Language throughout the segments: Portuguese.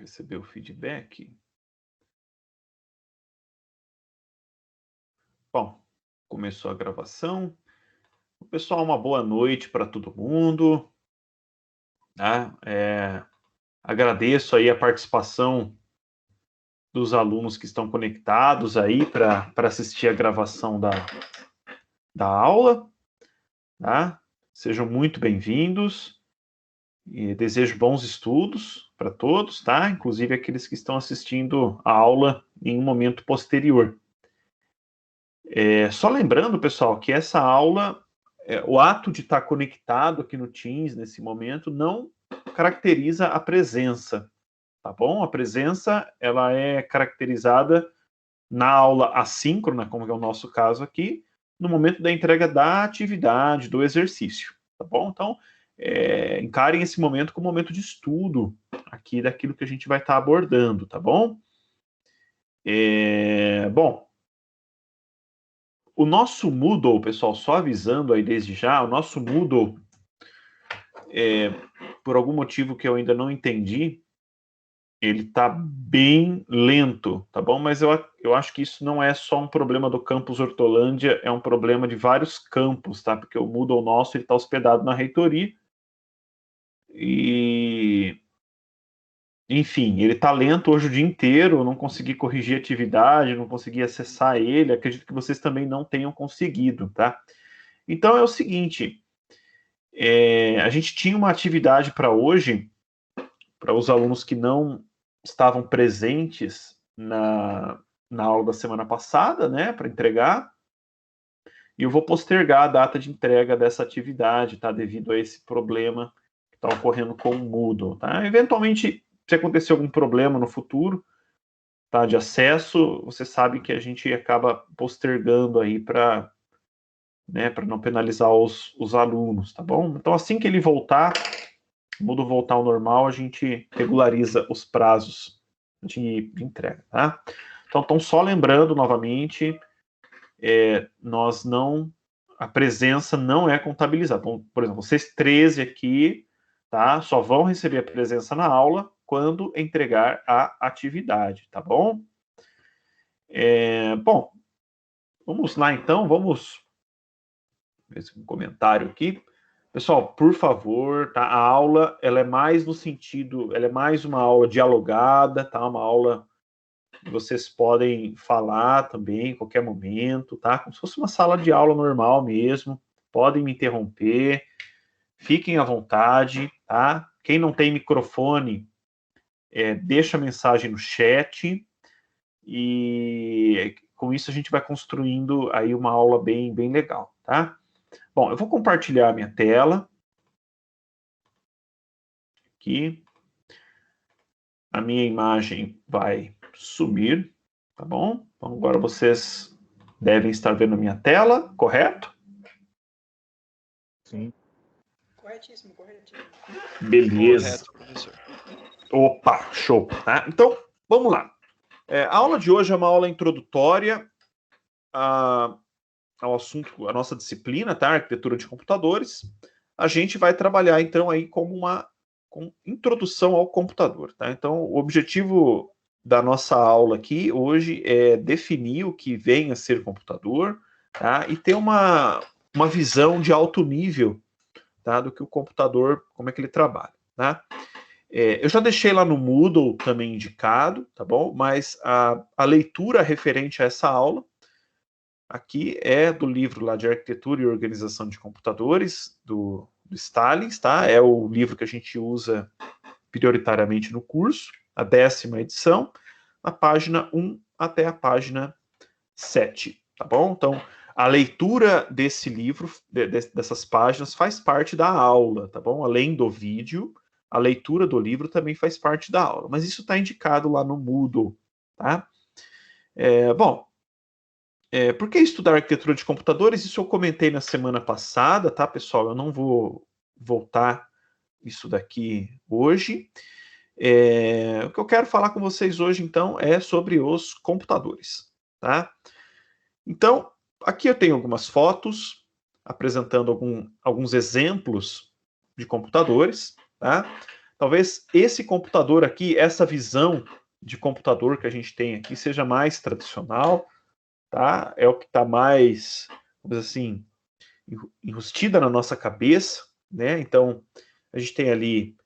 receber o feedback. Bom, começou a gravação. Pessoal, uma boa noite para todo mundo. Tá? Agradeço aí a participação dos alunos que estão conectados aí para assistir a gravação da aula. Tá? Sejam muito bem-vindos e desejo bons estudos para todos, tá? Inclusive aqueles que estão assistindo a aula em um momento posterior. Só lembrando, pessoal, que essa aula, o ato de estar conectado aqui no Teams nesse momento não caracteriza a presença, tá bom? A presença, ela é caracterizada na aula assíncrona, como é o nosso caso aqui, no momento da entrega da atividade, do exercício, tá bom? Então, encarem esse momento como um momento de estudo aqui daquilo que a gente vai estar abordando, tá bom? Bom, o nosso Moodle, pessoal, só avisando aí desde já, o nosso Moodle, por algum motivo que eu ainda não entendi, ele está bem lento, tá bom? Mas eu acho que isso não é só um problema do campus Hortolândia, é um problema de vários campos, tá? Porque o Moodle nosso está hospedado na reitoria e, enfim, ele está lento hoje o dia inteiro, eu não consegui corrigir a atividade, não consegui acessar ele, acredito que vocês também não tenham conseguido, tá? Então é o seguinte, a gente tinha uma atividade para hoje, para os alunos que não estavam presentes na aula da semana passada, né, para entregar, e eu vou postergar a data de entrega dessa atividade, tá, devido a esse problema que está ocorrendo com o Moodle, tá? Eventualmente, se acontecer algum problema no futuro, tá, de acesso, você sabe que a gente acaba postergando aí para, né, para não penalizar os alunos, tá bom? Então, assim que ele voltar, o Moodle voltar ao normal, a gente regulariza os prazos de entrega, tá? Então, só lembrando novamente, a presença não é contabilizada. Então, por exemplo, vocês 13 aqui, tá? Só vão receber a presença na aula quando entregar a atividade, tá bom? Bom, vamos lá então, vamos ver um comentário aqui. Pessoal, por favor, tá? A aula, ela é mais no sentido, ela é mais uma aula dialogada, tá? Uma aula que vocês podem falar também em qualquer momento, tá? Como se fosse uma sala de aula normal mesmo. Podem me interromper, fiquem à vontade, tá? Quem não tem microfone, deixa a mensagem no chat e com isso a gente vai construindo aí uma aula bem, bem legal, tá? Bom, eu vou compartilhar a minha tela aqui. A minha imagem vai subir, tá bom? Então, agora vocês devem estar vendo a minha tela, correto? Sim. Corretíssimo, corretíssimo. Beleza. Correto, professor. Opa, show. Tá? Então, vamos lá. A aula de hoje é uma aula introdutória ao assunto, a nossa disciplina, tá? Arquitetura de computadores. A gente vai trabalhar, então, aí com introdução ao computador, tá? Então, o objetivo da nossa aula aqui hoje é definir o que vem a ser computador, tá? E ter uma visão de alto nível, tá? Do que o computador, como é que ele trabalha, tá? Eu já deixei lá no Moodle também indicado, tá bom? Mas a leitura referente a essa aula aqui é do livro lá de Arquitetura e Organização de Computadores, do Stalins, tá? É o livro que a gente usa prioritariamente no curso, a 10ª edição, na página 1 até a página 7, tá bom? Então, a leitura desse livro, dessas páginas, faz parte da aula, tá bom? Além do vídeo, a leitura do livro também faz parte da aula, mas isso está indicado lá no Moodle, tá? Bom, por que estudar arquitetura de computadores? Isso eu comentei na semana passada, tá, pessoal? Eu não vou voltar isso daqui hoje. O que eu quero falar com vocês hoje, então, é sobre os computadores, tá? Então, aqui eu tenho algumas fotos apresentando alguns exemplos de computadores, tá? talvez esse computador aqui, essa visão de computador que a gente tem aqui seja mais tradicional, tá? É o que está mais, vamos dizer assim, enrustida na nossa cabeça, né? Então, a gente tem ali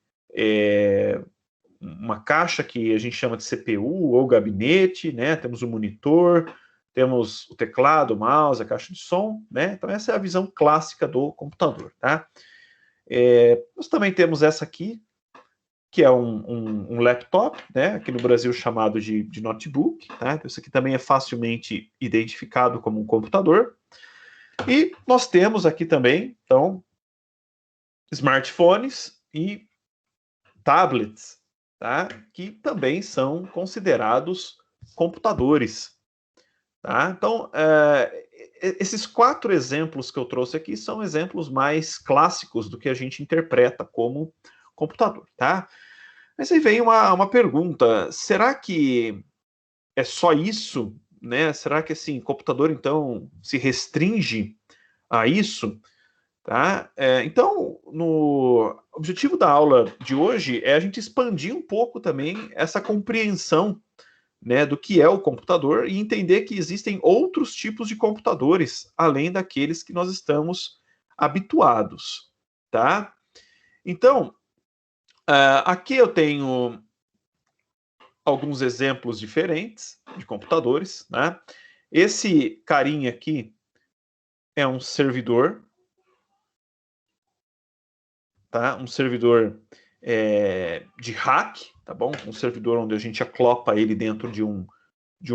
uma caixa que a gente chama de CPU ou gabinete, né? Temos o monitor, temos o teclado, o mouse, a caixa de som, né? Então, essa é a visão clássica do computador, tá? Nós também temos essa aqui, que é um laptop, né? Aqui no Brasil chamado de notebook, tá? Então, isso aqui também é facilmente identificado como um computador. E nós temos aqui também, então, smartphones e tablets, tá? Que também são considerados computadores, tá? Então, esses 4 exemplos que eu trouxe aqui são exemplos mais clássicos do que a gente interpreta como computador, tá? Mas aí vem uma pergunta, será que é só isso, né? Será que, assim, computador, então, se restringe a isso? Tá? Então, o objetivo da aula de hoje é a gente expandir um pouco também essa compreensão, né, do que é o computador e entender que existem outros tipos de computadores, além daqueles que nós estamos habituados. Tá? Então, aqui eu tenho alguns exemplos diferentes de computadores. Né? Esse carinha aqui é um servidor, tá? Um servidor de hack, tá bom? Um servidor onde a gente aclopa ele dentro de um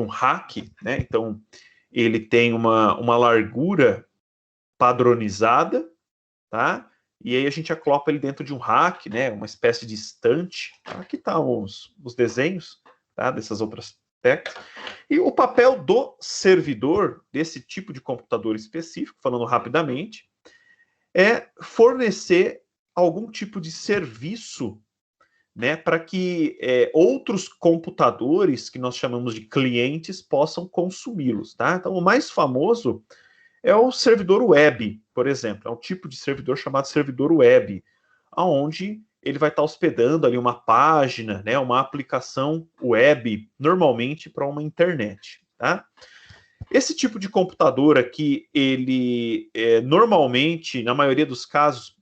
rack, né? Então, ele tem uma largura padronizada, tá? E aí a gente aclopa ele dentro de um rack, né? Uma espécie de estante. Aqui tá os desenhos, tá? Dessas outras técnicas. E o papel do servidor, desse tipo de computador específico, falando rapidamente, é fornecer algum tipo de serviço, né, para que outros computadores, que nós chamamos de clientes, possam consumi-los. Tá? Então, o mais famoso é o servidor web, por exemplo. É um tipo de servidor chamado servidor web, onde ele vai estar hospedando ali uma página, né, uma aplicação web, normalmente para uma internet. Tá? Esse tipo de computador aqui, ele normalmente, na maioria dos casos,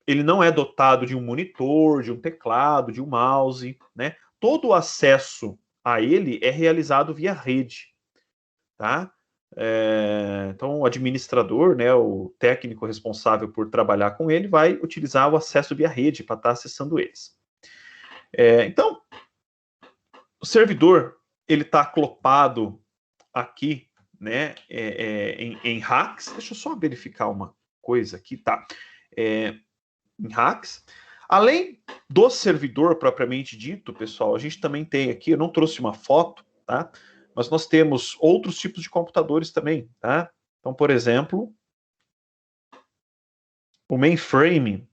ele não é dotado de um monitor, de um teclado, de um mouse, né? Todo o acesso a ele é realizado via rede, tá? Então, o administrador, né, o técnico responsável por trabalhar com ele, vai utilizar o acesso via rede para estar acessando eles. Então, o servidor, ele está aclopado aqui, né, em racks. Deixa eu só verificar uma coisa aqui, tá? Em racks. Além do servidor propriamente dito, pessoal, a gente também tem aqui, eu não trouxe uma foto, tá? Mas nós temos outros tipos de computadores também, tá? Então, por exemplo, o mainframe,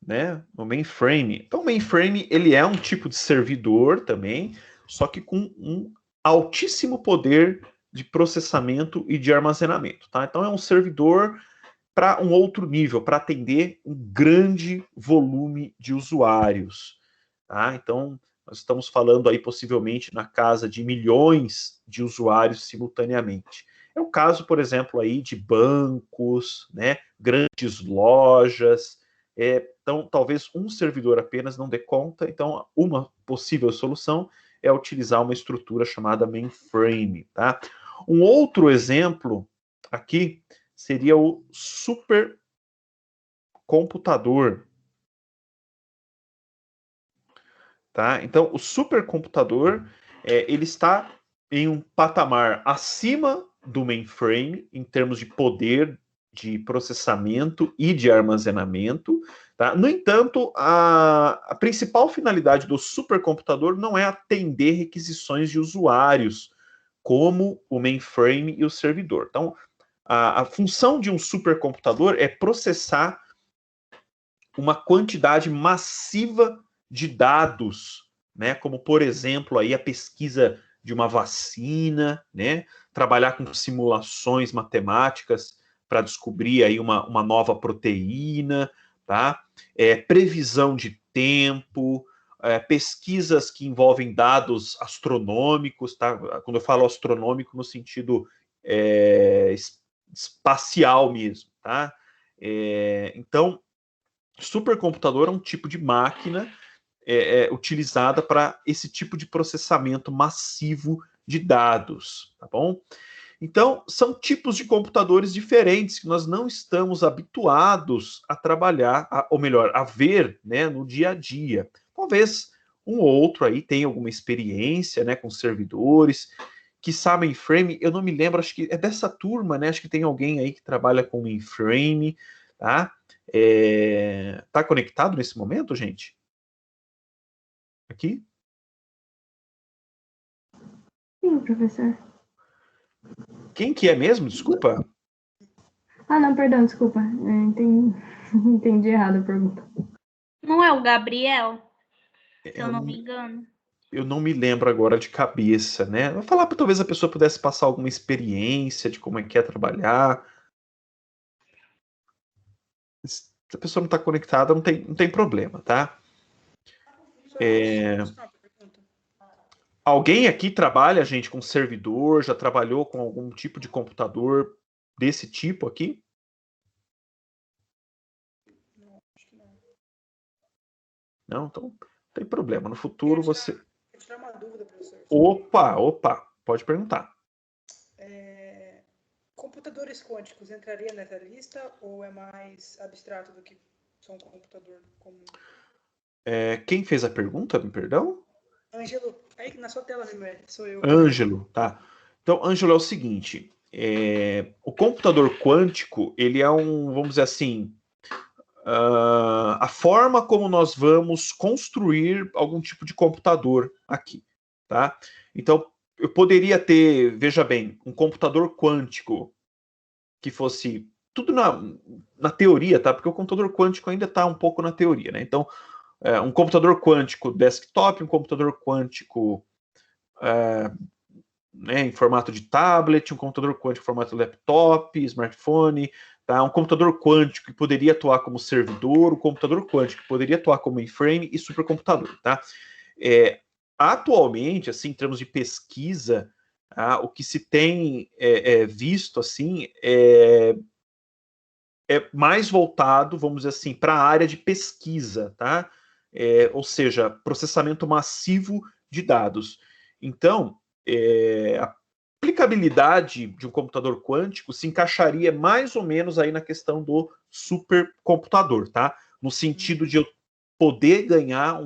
né? O mainframe. Então, o mainframe, ele é um tipo de servidor também, só que com um altíssimo poder de processamento e de armazenamento, tá? Então, é um servidor para um outro nível, para atender um grande volume de usuários. Tá? Então, nós estamos falando aí possivelmente na casa de milhões de usuários simultaneamente. É o caso, por exemplo, aí de bancos, né, grandes lojas. Então, talvez um servidor apenas não dê conta. Então, uma possível solução é utilizar uma estrutura chamada mainframe. Tá? Um outro exemplo aqui seria o supercomputador. Tá? Então, o supercomputador ele está em um patamar acima do mainframe em termos de poder de processamento e de armazenamento. Tá? No entanto, a principal finalidade do supercomputador não é atender requisições de usuários, como o mainframe e o servidor. Então, a função de um supercomputador é processar uma quantidade massiva de dados, né? Como, por exemplo, aí a pesquisa de uma vacina, né? Trabalhar com simulações matemáticas para descobrir aí uma nova proteína, tá? Previsão de tempo, pesquisas que envolvem dados astronômicos, tá? Quando eu falo astronômico no sentido espacial mesmo, tá? Então, supercomputador é um tipo de máquina utilizada para esse tipo de processamento massivo de dados, tá bom? Então, são tipos de computadores diferentes que nós não estamos habituados a trabalhar, ou melhor, a ver, né, no dia a dia. Talvez um ou outro aí tenha alguma experiência, né, com servidores, que sabem mainframe. Eu não me lembro, acho que é dessa turma, né? Acho que tem alguém aí que trabalha com mainframe, tá? Tá conectado nesse momento, gente? Aqui? Sim, professor. Quem que é mesmo? Desculpa. Ah, não, perdão, desculpa. Entendi errado a pergunta. Não é o Gabriel? Se eu não me engano. Eu não me lembro agora de cabeça, né? Vou falar para talvez a pessoa pudesse passar alguma experiência de como é que é trabalhar. Se a pessoa não está conectada, não tem problema, tá? Alguém aqui trabalha, gente, com servidor? Já trabalhou com algum tipo de computador desse tipo aqui? Não, acho que não. Não? Então, não tem problema. No futuro você... Quero tirar uma dúvida, professor. Opa, pode perguntar. Computadores quânticos entraria nessa lista ou é mais abstrato do que só um computador comum? Quem fez a pergunta, me perdão? Ângelo, aí na sua tela, sou eu. Ângelo, tá. Então, Ângelo, é o seguinte, o computador quântico, ele é vamos dizer assim, a forma como nós vamos construir algum tipo de computador aqui, tá? Então, eu poderia ter, veja bem, um computador quântico que fosse tudo na teoria, tá? Porque o computador quântico ainda está um pouco na teoria, né? Então, um computador quântico desktop, um computador quântico em formato de tablet, um computador quântico em formato de laptop, smartphone, tá? Um computador quântico que poderia atuar como servidor, um computador quântico que poderia atuar como mainframe e supercomputador, tá? Atualmente, assim, em termos de pesquisa, o que se tem visto, assim, é mais voltado, vamos dizer assim, para a área de pesquisa, tá? Ou seja, processamento massivo de dados. Então, a aplicabilidade de um computador quântico se encaixaria mais ou menos aí na questão do supercomputador, tá? No sentido de eu poder ganhar,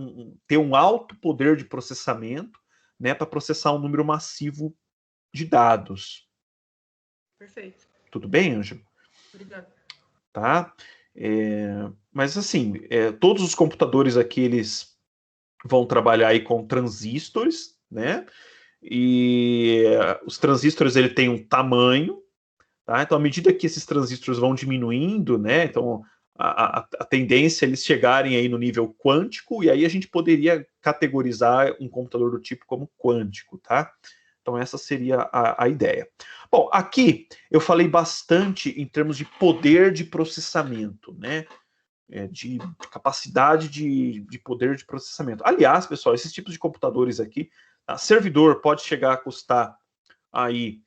ter um alto poder de processamento, né, para processar um número massivo de dados. Perfeito. Tudo bem, Ângelo? Obrigado. Tá? Mas assim, todos os computadores aqui, eles vão trabalhar aí com transistores, né? E os transistores, ele tem um tamanho, tá? Então, à medida que esses transistores vão diminuindo, né? Então, a tendência é eles chegarem aí no nível quântico, e aí a gente poderia categorizar um computador do tipo como quântico, tá? Então, essa seria a ideia. Bom, aqui eu falei bastante em termos de poder de processamento, né? De capacidade de poder de processamento. Aliás, pessoal, esses tipos de computadores aqui, servidor pode chegar a custar aí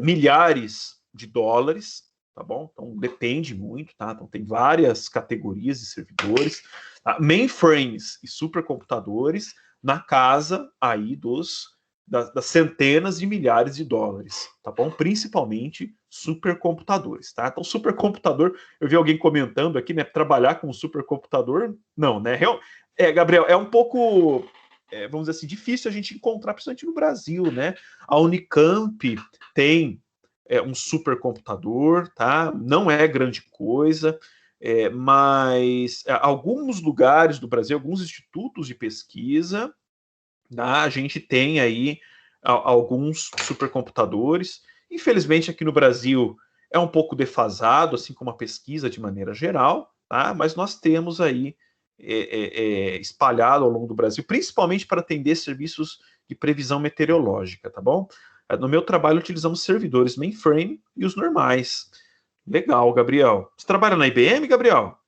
milhares de dólares, tá bom? Então depende muito, tá? Então tem várias categorias de servidores, tá? Mainframes e supercomputadores na casa aí das centenas de milhares de dólares, tá bom? Principalmente supercomputadores, tá? Então supercomputador, eu vi alguém comentando aqui, né? Trabalhar com um supercomputador, não, né? Gabriel, é um pouco, vamos dizer assim, difícil a gente encontrar, principalmente no Brasil, né? A Unicamp tem um supercomputador, tá? Não é grande coisa, mas alguns lugares do Brasil, alguns institutos de pesquisa, a gente tem aí alguns supercomputadores. Infelizmente, aqui no Brasil é um pouco defasado, assim como a pesquisa de maneira geral, tá? Mas nós temos aí espalhado ao longo do Brasil, principalmente para atender serviços de previsão meteorológica, tá bom? No meu trabalho, utilizamos servidores mainframe e os normais. Legal, Gabriel. Você trabalha na IBM, Gabriel?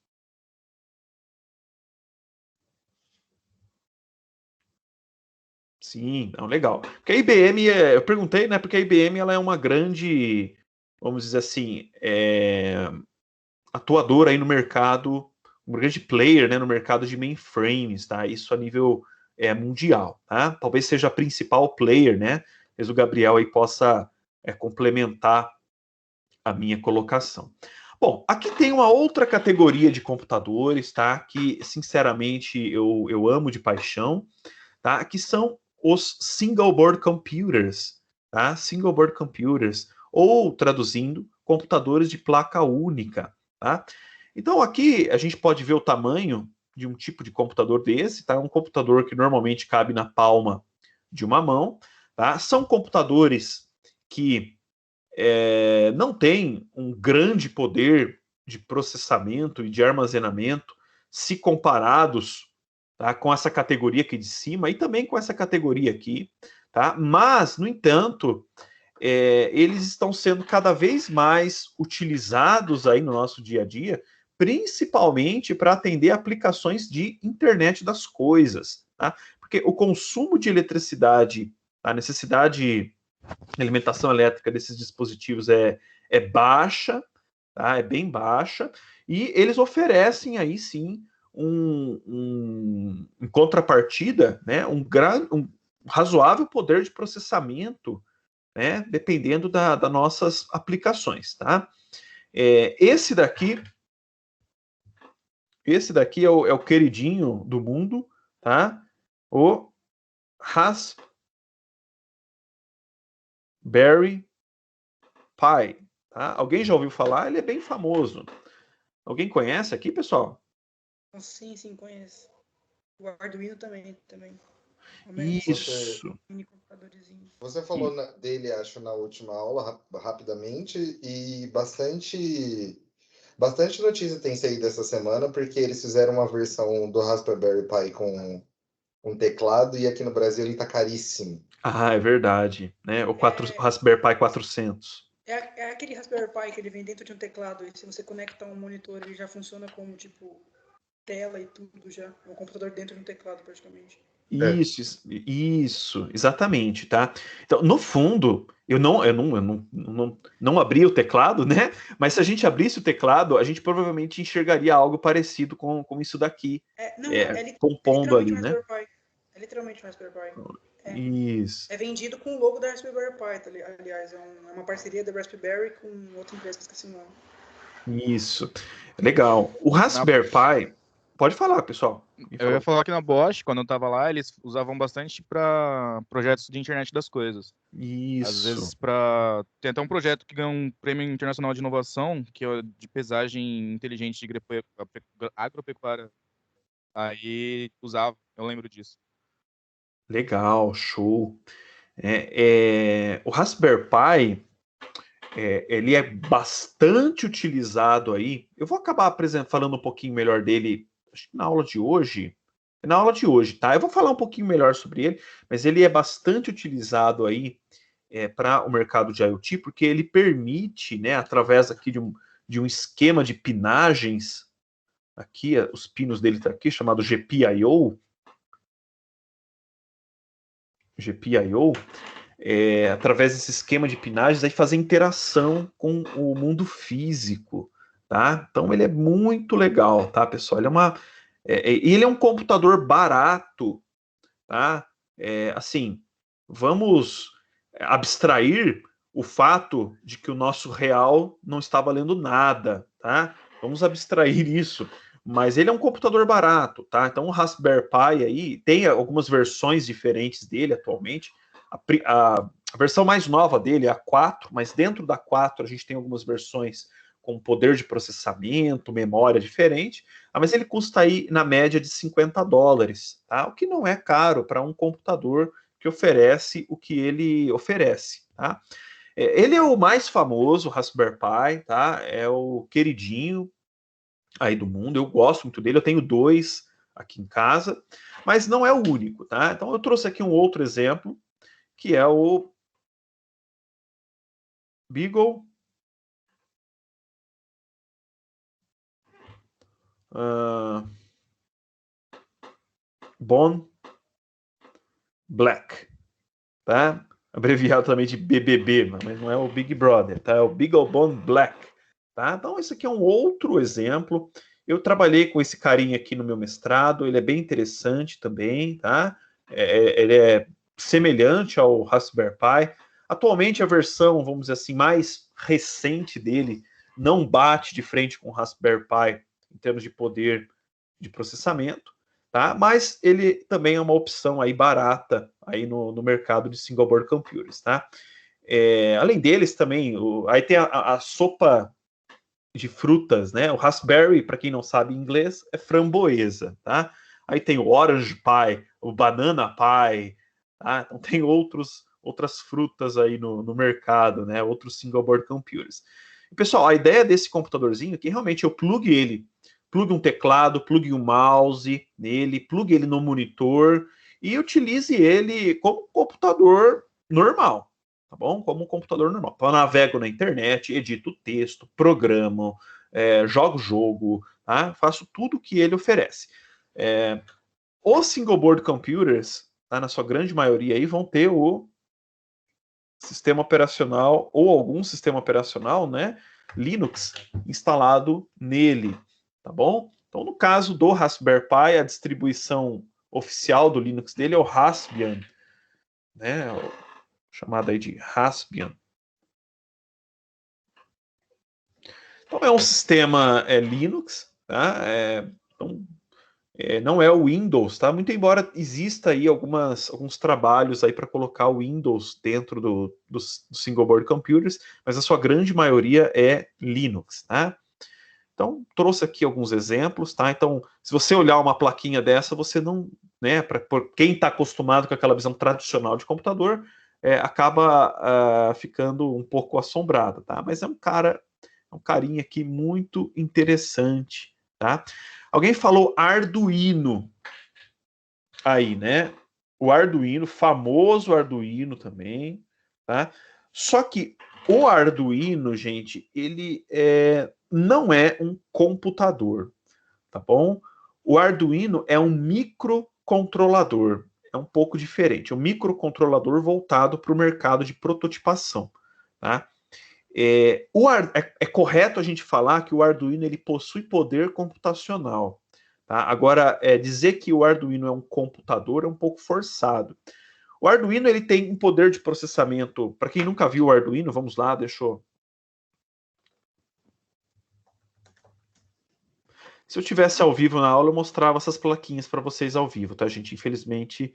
Sim, não, legal. Porque a IBM, eu perguntei, né? Porque a IBM ela é uma grande, vamos dizer assim, atuadora aí no mercado, um grande player, né, no mercado de mainframes, tá? Isso a nível mundial, tá? Talvez seja a principal player, né? Mas o Gabriel aí possa complementar a minha colocação. Bom, aqui tem uma outra categoria de computadores, tá? Que, sinceramente, eu amo de paixão, tá? Que são os single board computers, tá? Single board computers, ou traduzindo, computadores de placa única, tá? Então aqui a gente pode ver o tamanho de um tipo de computador desse, tá? Um computador que normalmente cabe na palma de uma mão, tá? São computadores que não têm um grande poder de processamento e de armazenamento se comparados, tá, com essa categoria aqui de cima e também com essa categoria aqui, tá? Mas, no entanto, eles estão sendo cada vez mais utilizados aí no nosso dia a dia, principalmente para atender aplicações de internet das coisas, tá? Porque o consumo de eletricidade, a necessidade de alimentação elétrica desses dispositivos é baixa, tá? É bem baixa, e eles oferecem aí sim em contrapartida, né, um razoável poder de processamento, né, dependendo das nossas aplicações, tá? Esse daqui é o queridinho do mundo, tá? O Raspberry Pi, tá? Alguém já ouviu falar? Ele é bem famoso. Alguém conhece aqui, pessoal? Sim, sim, conheço. O Arduino também. O mesmo Você, Isso. mini computadorzinho. você falou dele, acho, na última aula, rapidamente, e bastante notícia tem saído essa semana, porque eles fizeram uma versão do Raspberry Pi com um teclado, e aqui no Brasil ele tá caríssimo. Ah, é verdade, né? O Raspberry Pi 400. É aquele Raspberry Pi que ele vem dentro de um teclado e se você conecta um monitor ele já funciona como tipo tela e tudo já. É um computador dentro de um teclado praticamente. É. Isso, exatamente, tá? Então, no fundo, eu não abri o teclado, né? Mas se a gente abrisse o teclado, a gente provavelmente enxergaria algo parecido com isso daqui, Não, é compondo literalmente ali, um né? Raspberry Pi. É literalmente um Raspberry Pi. É, Isso, é vendido com o logo da Raspberry Pi, aliás. É uma parceria da Raspberry com outra empresa que esqueci o nome. isso. Legal. O Na- Raspberry Pi, pode falar, pessoal. Me eu ia falou. falar que na Bosch, quando eu tava lá, eles usavam bastante para projetos de internet das coisas. Às Isso. vezes para tem até um projeto que ganhou um prêmio internacional de inovação, que é de pesagem inteligente de agropecuária. Aí usava, eu lembro disso. Legal, show. O Raspberry Pi, ele é bastante utilizado aí. Eu vou acabar falando um pouquinho melhor dele, acho que na aula de hoje. Na aula de hoje, tá? Eu vou falar um pouquinho melhor sobre ele, mas ele é bastante utilizado aí para o mercado de IoT, porque ele permite, né, através aqui de um esquema de pinagens, aqui, os pinos dele tá aqui, chamado GPIO, através desse esquema de pinagens, aí fazer interação com o mundo físico, tá? Então ele é muito legal, tá, pessoal? Ele é um computador barato, tá? Assim, vamos abstrair o fato de que o nosso real não está valendo nada, tá? Vamos abstrair isso. Mas ele é um computador barato, tá? Então o Raspberry Pi aí tem algumas versões diferentes dele atualmente. A versão mais nova dele é a 4, mas dentro da 4 a gente tem algumas versões com poder de processamento, memória diferente, mas ele custa aí na média de US$ 50, tá? O que não é caro para um computador que oferece o que ele oferece, tá? Ele é o mais famoso, o Raspberry Pi, tá? É o queridinho aí do mundo. Eu gosto muito dele. Eu tenho dois aqui em casa, mas não é o único, tá? Então eu trouxe aqui um outro exemplo, que é o Beagle Bon Black, tá? Abreviado também de BBB, mas não é o Big Brother, tá? É o Beaglebone Black, tá? Então, esse aqui é um outro exemplo. Eu trabalhei com esse carinha aqui no meu mestrado, ele é bem interessante também, tá? Ele é semelhante ao Raspberry Pi. Atualmente, a versão, vamos dizer assim, mais recente dele não bate de frente com o Raspberry Pi em termos de poder de processamento, tá? Mas ele também é uma opção aí barata aí no mercado de single board computers, tá? Além deles também, aí tem a sopa de frutas, né? O raspberry, para quem não sabe inglês, é framboesa, tá? Aí tem o orange pie, o banana pie, tá? Então tem outras frutas aí no mercado, né? Outros single board computers. E, pessoal, a ideia desse computadorzinho é que realmente eu plugue um teclado, plugue um mouse nele, plugue ele no monitor e utilize ele como um computador normal, tá bom? Como um computador normal. Então, eu navego na internet, edito texto, programo, jogo jogo, tá? Faço tudo que ele oferece. Os single board computers, tá, na sua grande maioria, aí, vão ter o sistema operacional ou algum sistema operacional, né, Linux, instalado nele, tá bom? Então, no caso do Raspberry Pi, a distribuição oficial do Linux dele é o Raspbian, né, chamado aí de Raspbian. Então, é um sistema Linux, tá? Então, não é o Windows, tá? Muito embora exista aí alguns trabalhos aí para colocar o Windows dentro dos single board computers, mas a sua grande maioria é Linux, tá? Então, trouxe aqui alguns exemplos, tá? Então, se você olhar uma plaquinha dessa, você não, né? Por quem está acostumado com aquela visão tradicional de computador, acaba ficando um pouco assombrado, tá? Mas é um carinha aqui muito interessante, tá? Alguém falou Arduino aí, né? O Arduino, famoso Arduino também, tá? Só que o Arduino, gente, ele não é um computador, tá bom? O Arduino é um microcontrolador, é um pouco diferente. É um microcontrolador voltado para o mercado de prototipação, tá? É correto a gente falar que o Arduino ele possui poder computacional. Tá? Agora, dizer que o Arduino é um computador é um pouco forçado. O Arduino ele tem um poder de processamento. Para quem nunca viu o Arduino, vamos lá, deixa eu... Se eu tivesse ao vivo na aula, eu mostrava essas plaquinhas para vocês ao vivo, tá, gente? Infelizmente,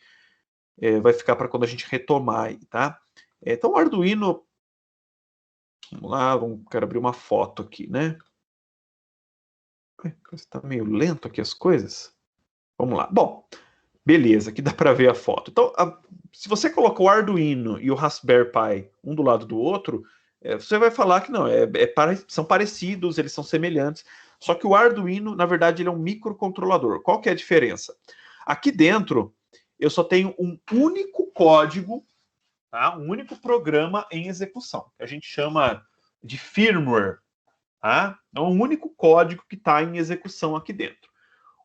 vai ficar para quando a gente retomar aí, tá? Então, o Arduino... Vamos lá, quero abrir uma foto aqui, né? Está meio lento aqui as coisas. Vamos lá. Bom, beleza, aqui dá para ver a foto. Então, se você colocar o Arduino e o Raspberry Pi um do lado do outro, você vai falar que não, são parecidos, eles são semelhantes. Só que o Arduino, na verdade, ele é um microcontrolador. Qual que é a diferença? Aqui dentro, eu só tenho um único código, tá? Um único programa em execução, que a gente chama de firmware. Tá? É um único código que está em execução aqui dentro.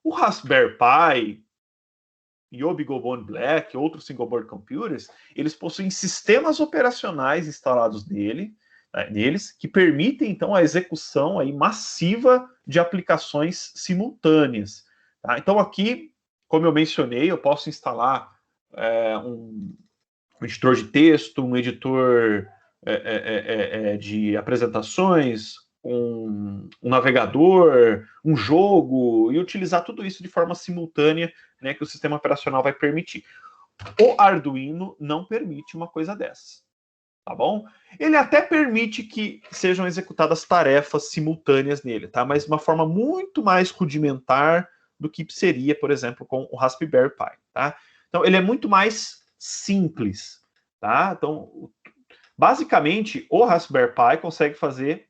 O Raspberry Pi e o Beaglebone Black, outros single board computers, eles possuem sistemas operacionais instalados neles, que permitem, então, a execução aí massiva de aplicações simultâneas. Tá? Então, aqui, como eu mencionei, eu posso instalar um editor de texto, um editor de apresentações, um navegador, um jogo, e utilizar tudo isso de forma simultânea, né, que o sistema operacional vai permitir. O Arduino não permite uma coisa dessas, tá bom? Ele até permite que sejam executadas tarefas simultâneas nele, tá? Mas de uma forma muito mais rudimentar do que seria, por exemplo, com o Raspberry Pi, tá? Então, ele é muito mais simples, tá? Então, basicamente, o Raspberry Pi consegue fazer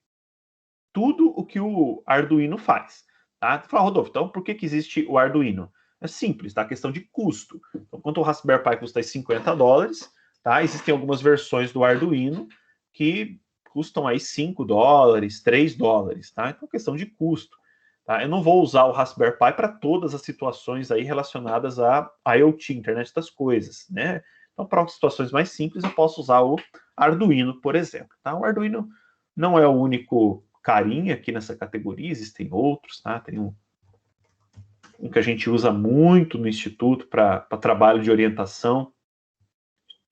tudo o que o Arduino faz. Tá? Fala, Rodolfo, então por que existe o Arduino? É simples, tá? A questão de custo. Então, quanto o Raspberry Pi custa $50, tá? Existem algumas versões do Arduino que custam aí $5, $3, tá? Então, questão de custo. Tá? Eu não vou usar o Raspberry Pi para todas as situações aí relacionadas a IoT, Internet das Coisas, né? Então, para situações mais simples, eu posso usar o Arduino, por exemplo. Tá? O Arduino não é o único carinha aqui nessa categoria, existem outros, tá? Tem um que a gente usa muito no Instituto para trabalho de orientação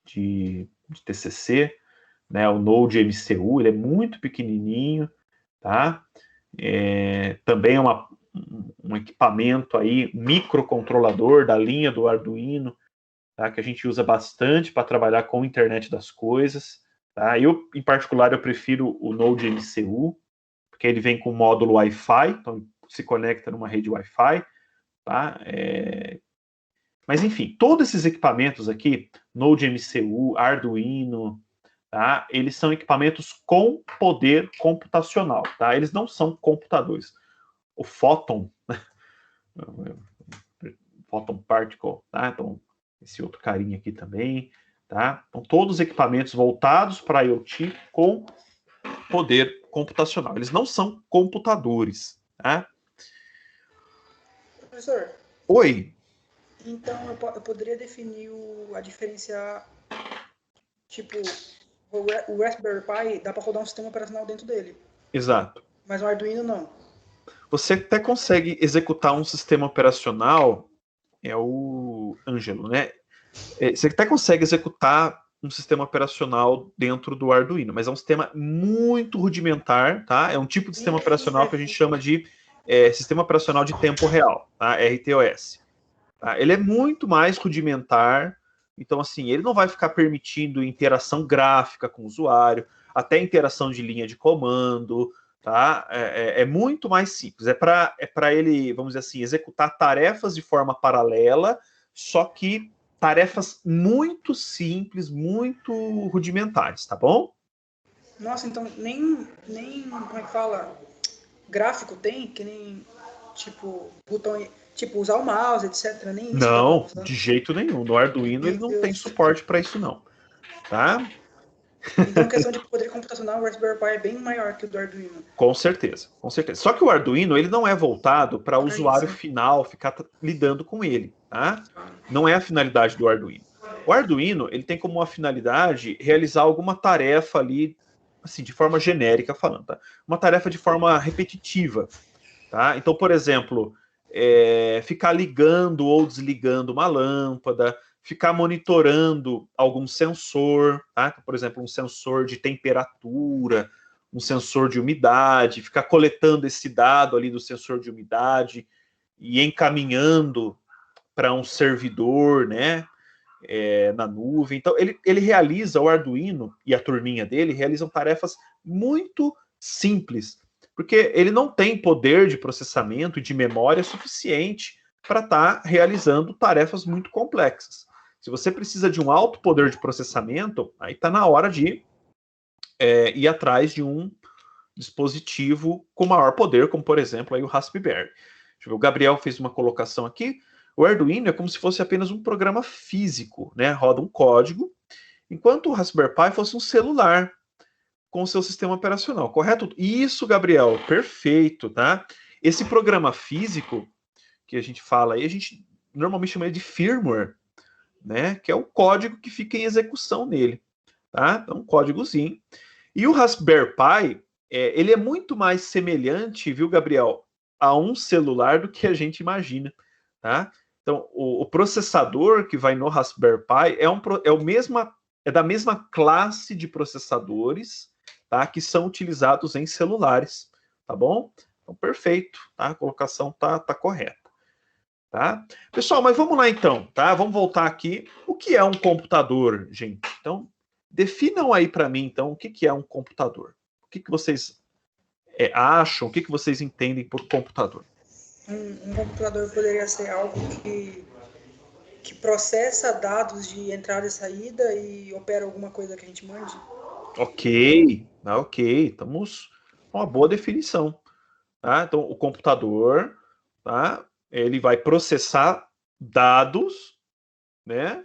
de TCC, né? O Node MCU, ele é muito pequenininho, tá? Também é um equipamento aí, microcontrolador da linha do Arduino, tá? Que a gente usa bastante para trabalhar com a internet das coisas. Tá? Eu, em particular, eu prefiro o Node MCU, porque ele vem com módulo Wi-Fi, então se conecta numa rede Wi-Fi. Tá? Mas, enfim, todos esses equipamentos aqui, Node MCU, Arduino, tá? Eles são equipamentos com poder computacional. Tá? Eles não são computadores. O Photon, Photon Particle, tá? Então, esse outro carinha aqui também, tá? Então, todos os equipamentos voltados para IoT com poder computacional. Eles não são computadores, tá? Professor, Oi. então eu poderia definir a diferenciar, tipo, o Raspberry Pi dá para rodar um sistema operacional dentro dele, Exato. mas o Arduino não. Você até consegue executar um sistema operacional, é o Ângelo, né? Você até consegue executar um sistema operacional dentro do Arduino, mas é um sistema muito rudimentar, tá? É um tipo de sistema operacional que a gente chama de sistema operacional de tempo real, tá? RTOS. Tá? Ele é muito mais rudimentar, então, assim, ele não vai ficar permitindo interação gráfica com o usuário, até interação de linha de comando, tá? É muito mais simples. É para ele, vamos dizer assim, executar tarefas de forma paralela, só que tarefas muito simples, muito rudimentares, tá bom? Nossa, então nem como é que fala? Gráfico tem, que nem, tipo, botão, tipo, usar o mouse, etc. Nem isso dá pra Não, usar. de jeito nenhum. No Arduino ele Meu não tem Deus. suporte para isso, não. Tá? Então, questão de poder computacional, o Raspberry Pi é bem maior que o do Arduino. Com certeza, com certeza. Só que o Arduino ele não é voltado para o usuário isso. final ficar lidando com ele, tá? Não é a finalidade do Arduino. O Arduino ele tem como uma finalidade realizar alguma tarefa ali, assim, de forma genérica falando, tá? Uma tarefa de forma repetitiva, tá? Então, por exemplo, ficar ligando ou desligando uma lâmpada, ficar monitorando algum sensor, tá? Por exemplo, um sensor de temperatura, um sensor de umidade, ficar coletando esse dado ali do sensor de umidade e encaminhando para um servidor, né? Na nuvem. Então, ele realiza, o Arduino e a turminha dele realizam tarefas muito simples, porque ele não tem poder de processamento e de memória suficiente para estar realizando tarefas muito complexas. Se você precisa de um alto poder de processamento, aí está na hora de ir atrás de um dispositivo com maior poder, como por exemplo aí o Raspberry. Deixa eu ver, o Gabriel fez uma colocação aqui. O Arduino é como se fosse apenas um programa físico, né? Roda um código, enquanto o Raspberry Pi fosse um celular com o seu sistema operacional, correto? Isso, Gabriel, perfeito, tá? Esse programa físico que a gente fala aí, a gente normalmente chama de firmware, né? Que é o código que fica em execução nele, tá? Então, um códigozinho. E o Raspberry Pi, ele é muito mais semelhante, viu, Gabriel, a um celular do que a gente imagina, tá? Então, o processador que vai no Raspberry Pi é da mesma classe de processadores, tá? Que são utilizados em celulares, tá bom? Então, perfeito, tá? A colocação tá correta. Tá? Pessoal, mas vamos lá então, tá? Vamos voltar aqui. O que é um computador, gente? Então, definam aí para mim, então, o que é um computador. O que vocês acham, o que vocês entendem por computador? Um computador poderia ser algo que processa dados de entrada e saída e opera alguma coisa que a gente mande? Ok, estamos com uma boa definição. Tá? Então, o computador, tá? Ele vai processar dados, né?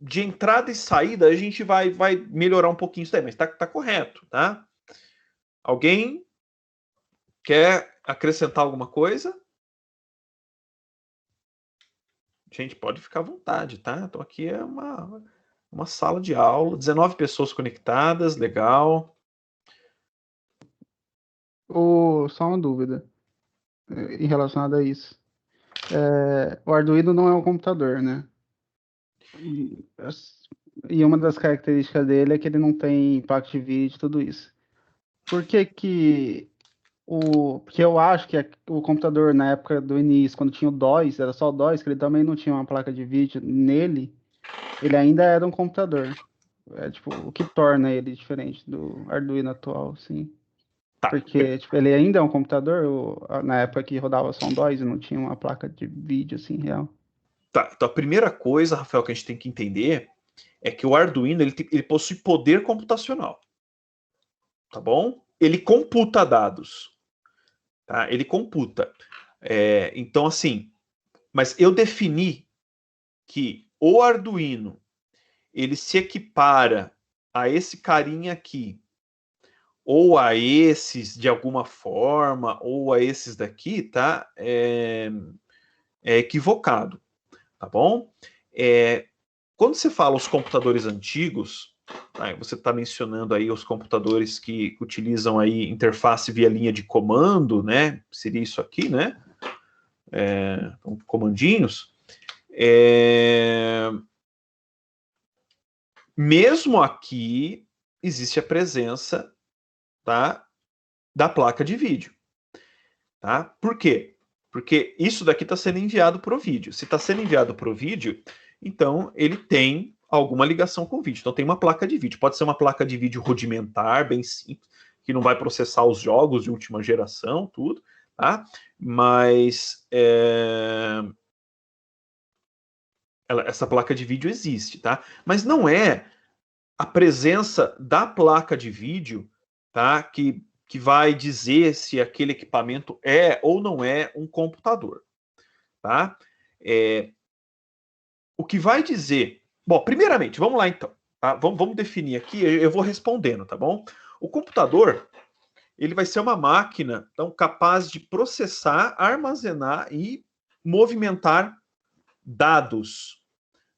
De entrada e saída, a gente vai melhorar um pouquinho isso aí, mas tá correto, tá? Alguém quer acrescentar alguma coisa? Gente, pode ficar à vontade, tá? Então aqui é uma sala de aula, 19 pessoas conectadas, legal. Só uma dúvida em relacionado a isso. O Arduino não é um computador, né? E uma das características dele é que ele não tem placa de vídeo e tudo isso. Por que que porque eu acho que o computador na época do início, quando tinha o DOS, era só o DOS, que ele também não tinha uma placa de vídeo nele, ele ainda era um computador. É tipo, o que torna ele diferente do Arduino atual, assim. Tá. Porque tipo, ele ainda é um computador, na época que rodava só um DOS e não tinha uma placa de vídeo assim real. Tá, então a primeira coisa, Rafael, que a gente tem que entender é que o Arduino ele possui poder computacional. Tá bom? Ele computa dados. Tá? Ele computa. Então, assim, mas eu defini que o Arduino ele se equipara a esse carinha aqui, ou a esses de alguma forma, ou a esses daqui, tá? É equivocado, tá bom? Quando você fala os computadores antigos, tá, você está mencionando aí os computadores que utilizam aí interface via linha de comando, né? Seria isso aqui, né? Comandinhos. Mesmo aqui existe a presença, tá, da placa de vídeo. Tá? Por quê? Porque isso daqui está sendo enviado para o vídeo. Se está sendo enviado para o vídeo, então ele tem alguma ligação com o vídeo. Então tem uma placa de vídeo. Pode ser uma placa de vídeo rudimentar, bem simples, que não vai processar os jogos de última geração, tudo, tá? Mas essa placa de vídeo existe, tá? Mas não é a presença da placa de vídeo, tá? Que vai dizer se aquele equipamento é ou não é um computador, tá? O que vai dizer... Bom, primeiramente, vamos lá então. Tá? Vamos definir aqui, eu vou respondendo, tá bom? O computador, ele vai ser uma máquina então, capaz de processar, armazenar e movimentar dados,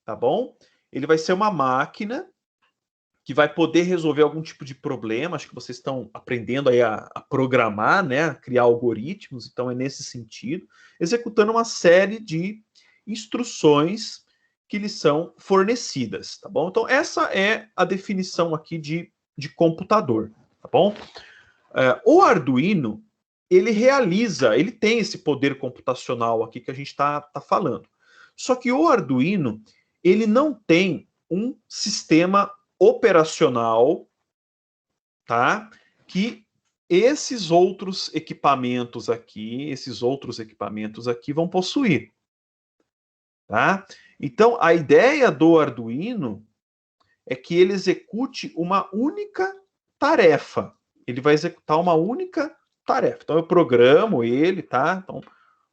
tá bom? Ele vai ser uma máquina que vai poder resolver algum tipo de problema. Acho que vocês estão aprendendo aí a programar, né, a criar algoritmos, então é nesse sentido, executando uma série de instruções que lhes são fornecidas, tá bom? Então essa é a definição aqui de computador, tá bom? O Arduino, ele tem esse poder computacional aqui que a gente está falando. Só que o Arduino, ele não tem um sistema operacional, tá? Que esses outros equipamentos aqui vão possuir, tá? Então, a ideia do Arduino é que ele execute uma única tarefa. Ele vai executar uma única tarefa. Então, eu programo ele, tá? Então,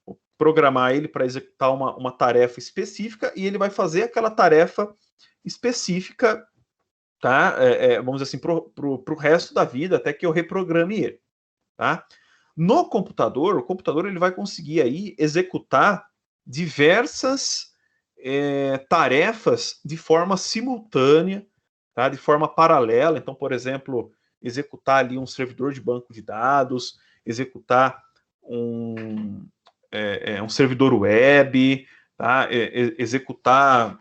vou programar ele para executar uma tarefa específica e ele vai fazer aquela tarefa específica, tá? Vamos dizer assim, pro resto da vida, até que eu reprograme ele, tá? No computador, o computador ele vai conseguir aí executar diversas tarefas de forma simultânea, tá? De forma paralela. Então, por exemplo, executar ali um servidor de banco de dados, executar um servidor web, tá? Executar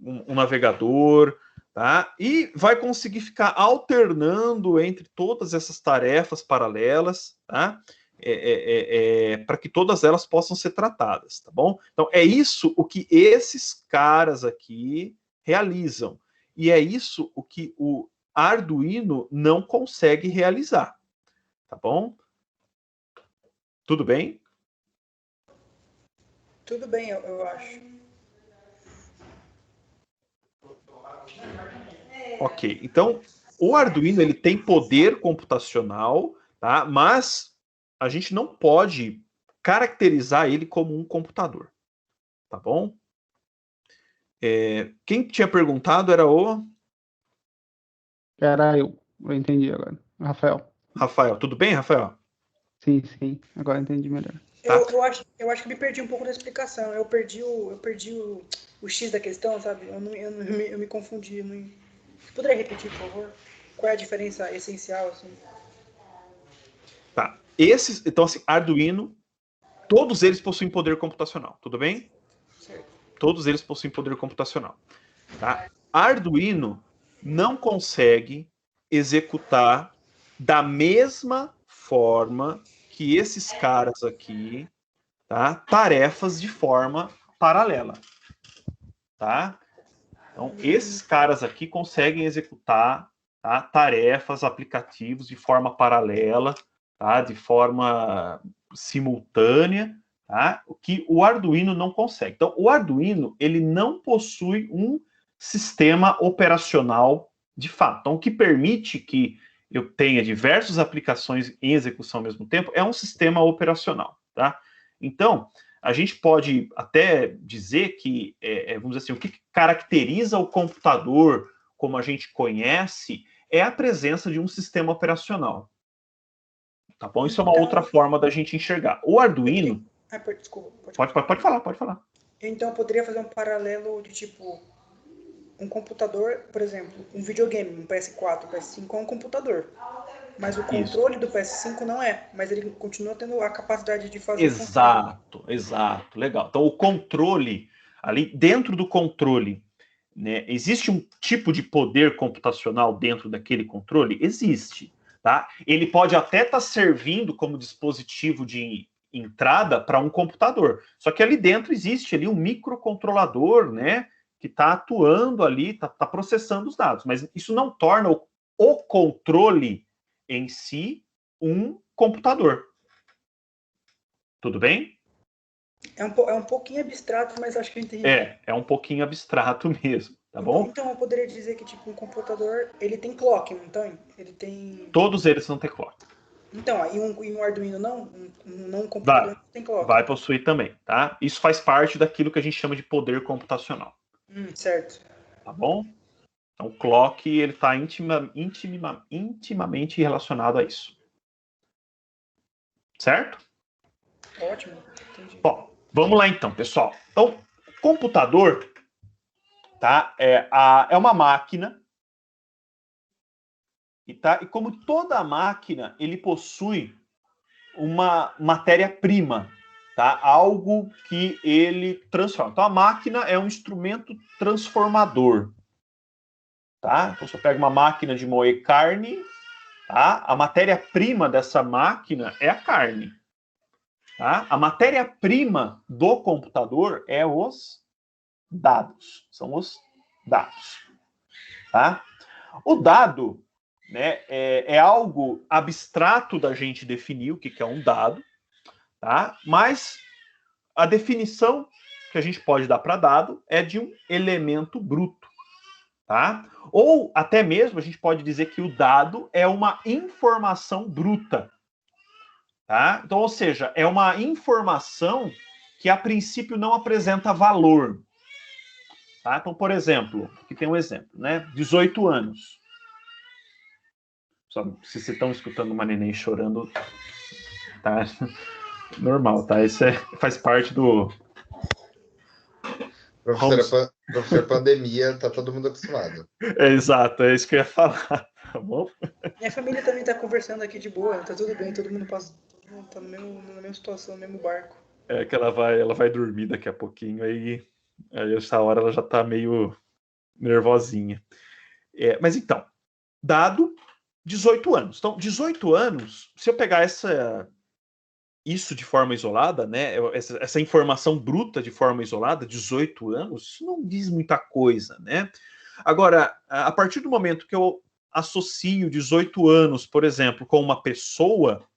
um navegador, tá? E vai conseguir ficar alternando entre todas essas tarefas paralelas, tá? Para que todas elas possam ser tratadas, tá bom? Então, é isso o que esses caras aqui realizam. E é isso o que o Arduino não consegue realizar, tá bom? Tudo bem? Tudo bem, eu acho. Ok, então o Arduino ele tem poder computacional, tá? Mas a gente não pode caracterizar ele como um computador, tá bom? Quem tinha perguntado era o Era eu entendi agora. Rafael. Rafael. Tudo bem, Rafael? Sim, sim. Agora entendi melhor. Tá. Eu acho que eu me perdi um pouco da explicação. Eu perdi o X da questão, sabe? Eu me confundi. Você poderia repetir, por favor? Qual é a diferença essencial, assim? Tá. Então, assim, Arduino, todos eles possuem poder computacional, tudo bem? Certo. Todos eles possuem poder computacional. Tá? Arduino não consegue executar da mesma forma que esses caras aqui, tá? Tarefas de forma paralela. Tá? Então, esses caras aqui conseguem executar, tá, tarefas, aplicativos de forma paralela, tá, de forma simultânea, tá, o que o Arduino não consegue. Então, o Arduino, ele não possui um sistema operacional de fato. Então, o que permite que eu tenha diversas aplicações em execução ao mesmo tempo é um sistema operacional, tá? Então, a gente pode até dizer que, vamos dizer assim, o que caracteriza o computador como a gente conhece é a presença de um sistema operacional. Tá bom? Isso é uma outra forma da gente enxergar. O Arduino... Desculpa. Pode falar. Então, eu poderia fazer um paralelo de, tipo, um computador, por exemplo, um videogame, um PS4, um PS5 é um computador. Mas o controle do PS5 não é, mas ele continua tendo a capacidade de fazer Exato, legal. Então, o controle, ali dentro do controle, né, existe um tipo de poder computacional dentro daquele controle? Existe, tá? Ele pode até estar servindo como dispositivo de entrada para um computador, só que ali dentro existe ali um microcontrolador, né, que está atuando ali, está processando os dados, mas isso não torna o controle em si um computador. Tudo bem? É um pouquinho abstrato, mas acho que eu entendi. É um pouquinho abstrato mesmo, tá bom? Então eu poderia dizer que, tipo, um computador, ele tem clock, não tem? Ele tem... Todos eles não têm clock. Então, e um Arduino não? Um computador não tem clock. Vai possuir também, tá? Isso faz parte daquilo que a gente chama de poder computacional. Certo. Tá bom? Então, o clock, ele está intimamente relacionado a isso. Certo? Ótimo, entendi. Bom, vamos lá então, pessoal. Então, computador, tá? É uma máquina. E como toda máquina, ele possui uma matéria-prima, tá? Algo que ele transforma. Então, a máquina é um instrumento transformador, tá? Então, se eu pego uma máquina de moer carne, tá? A matéria-prima dessa máquina é a carne, tá? A matéria-prima do computador é os dados, são os dados, tá? O dado, né, é algo abstrato da gente definir o que é um dado, tá? Mas a definição que a gente pode dar para dado é de um elemento bruto, tá? Ou até mesmo a gente pode dizer que o dado é uma informação bruta, tá? Então, ou seja, é uma informação que a princípio não apresenta valor, tá? Então, por exemplo, aqui tem um exemplo, né? 18 anos. Só, se vocês estão escutando uma neném chorando, tá? Normal, tá? Isso faz parte do... Professor Pandemia, tá todo mundo acostumado. Exato, é isso que eu ia falar, tá bom? Minha família também tá conversando aqui de boa, tá tudo bem, todo mundo tá na mesma situação, no mesmo barco. É que ela vai dormir daqui a pouquinho, aí essa hora ela já tá meio nervosinha. Mas então, dado 18 anos. Então, 18 anos, se eu pegar isso de forma isolada, né, essa informação bruta de forma isolada, 18 anos, isso não diz muita coisa, né? Agora, a partir do momento que eu associo 18 anos, por exemplo, com uma pessoa,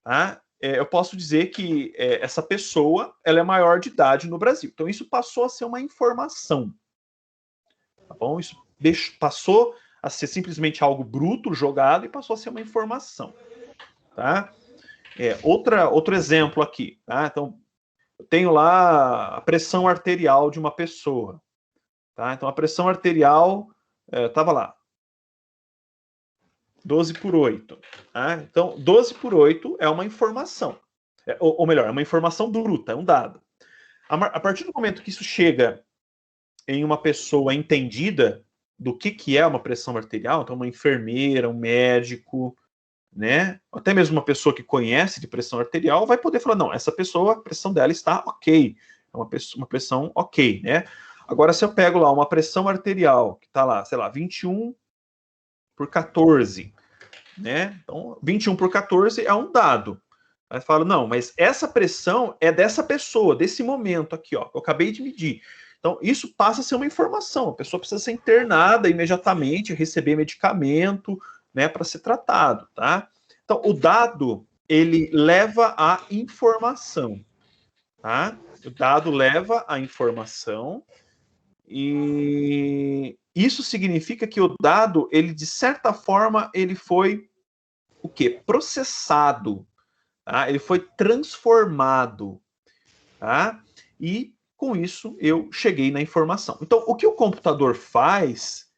tá? Eu posso dizer que essa pessoa ela é maior de idade no Brasil. Então, isso passou a ser uma informação. Tá bom? Isso passou a ser simplesmente algo bruto, jogado, e passou a ser uma informação. Tá? Outro exemplo aqui. Tá? Então, eu tenho lá a pressão arterial de uma pessoa. Tá? Então, a pressão arterial estava lá. 12 por 8. Tá? Então, 12 por 8 é uma informação. Ou melhor, é uma informação bruta, é um dado. A partir do momento que isso chega em uma pessoa entendida do que é uma pressão arterial, então uma enfermeira, um médico, né, até mesmo uma pessoa que conhece de pressão arterial, vai poder falar, não, essa pessoa, a pressão dela está ok, é uma pressão ok, né? Agora, se eu pego lá uma pressão arterial, que está lá, sei lá, 21 por 14, né? Então, 21 por 14 é um dado. Aí eu falo, não, mas essa pressão é dessa pessoa, desse momento aqui, ó, que eu acabei de medir. Então, isso passa a ser uma informação. A pessoa precisa ser internada imediatamente, receber medicamento, né, para ser tratado, tá? Então, o dado, ele leva à informação, tá? O dado leva à informação e isso significa que o dado, ele, de certa forma, ele foi o quê? Processado, tá? Ele foi transformado, tá? E com isso eu cheguei na informação. Então, o que o computador faz,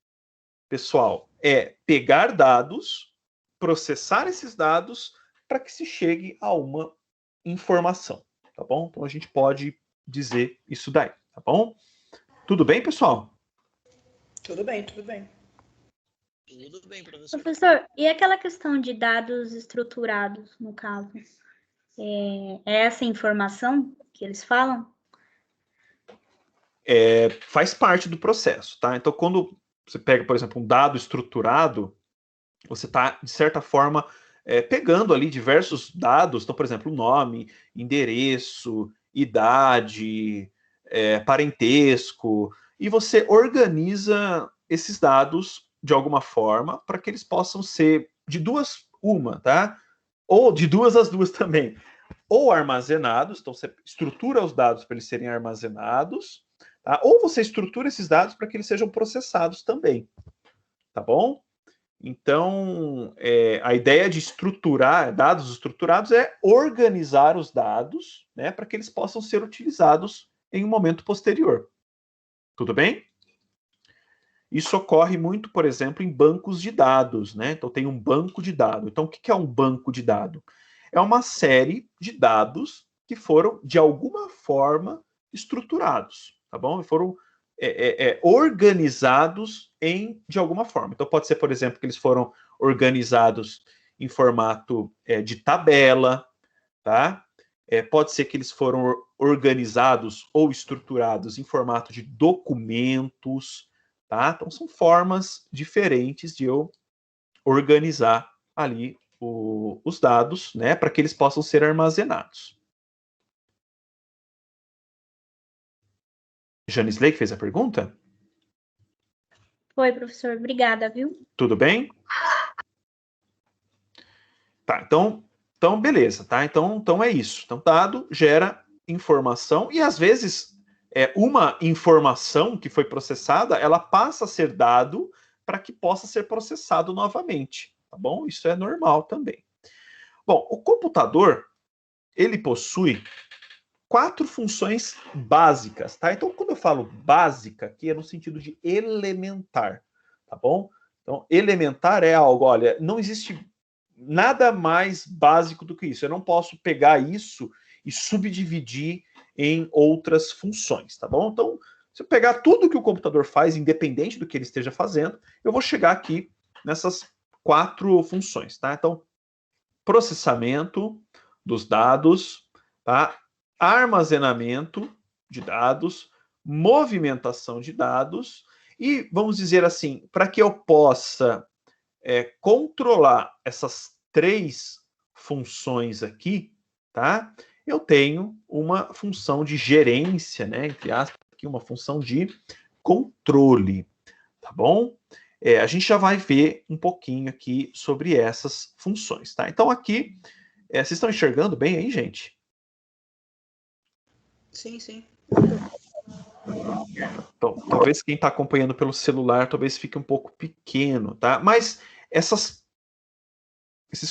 pessoal, é pegar dados, processar esses dados para que se chegue a uma informação, tá bom? Então a gente pode dizer isso daí, tá bom? Tudo bem, pessoal? Tudo bem, tudo bem. Tudo bem, professor. Professor, e aquela questão de dados estruturados, no caso? É essa informação que eles falam? Faz parte do processo, tá? Então, quando você pega, por exemplo, um dado estruturado, você está, de certa forma, pegando ali diversos dados, então, por exemplo, nome, endereço, idade, parentesco, e você organiza esses dados de alguma forma para que eles possam ser de duas uma, tá? Ou de duas as duas também. Ou armazenados, então você estrutura os dados para eles serem armazenados, tá? Ou você estrutura esses dados para que eles sejam processados também, tá bom? Então, a ideia de estruturar dados estruturados é organizar os dados, né, para que eles possam ser utilizados em um momento posterior. Tudo bem? Isso ocorre muito, por exemplo, em bancos de dados, né? Então, tem um banco de dados. Então, o que é um banco de dados? É uma série de dados que foram, de alguma forma, estruturados, tá bom? E foram organizados de alguma forma. Então, pode ser, por exemplo, que eles foram organizados em formato de tabela, tá? Pode ser que eles foram organizados ou estruturados em formato de documentos, tá? Então, são formas diferentes de eu organizar ali os dados, né, para que eles possam ser armazenados. Janisley que fez a pergunta? Foi, professor. Obrigada, viu? Tudo bem? Tá, então beleza, tá? Então é isso. Então, dado gera informação e às vezes uma informação que foi processada, ela passa a ser dado para que possa ser processado novamente, tá bom? Isso é normal também. Bom, o computador, ele possui 4 funções básicas, tá? Então, quando eu falo básica, aqui é no sentido de elementar, tá bom? Então, elementar é algo, olha, não existe nada mais básico do que isso. Eu não posso pegar isso e subdividir em outras funções, tá bom? Então, se eu pegar tudo que o computador faz, independente do que ele esteja fazendo, eu vou chegar aqui nessas 4 funções, tá? Então, processamento dos dados, tá? Armazenamento de dados, movimentação de dados e, vamos dizer assim, para que eu possa controlar essas 3 funções aqui, tá? Eu tenho uma função de gerência, né? Entre aspas, aqui, uma função de controle, tá bom? A gente já vai ver um pouquinho aqui sobre essas funções, tá? Então aqui, vocês estão enxergando bem aí, gente? Sim, sim. Então, talvez quem está acompanhando pelo celular, talvez fique um pouco pequeno, tá? Mas esses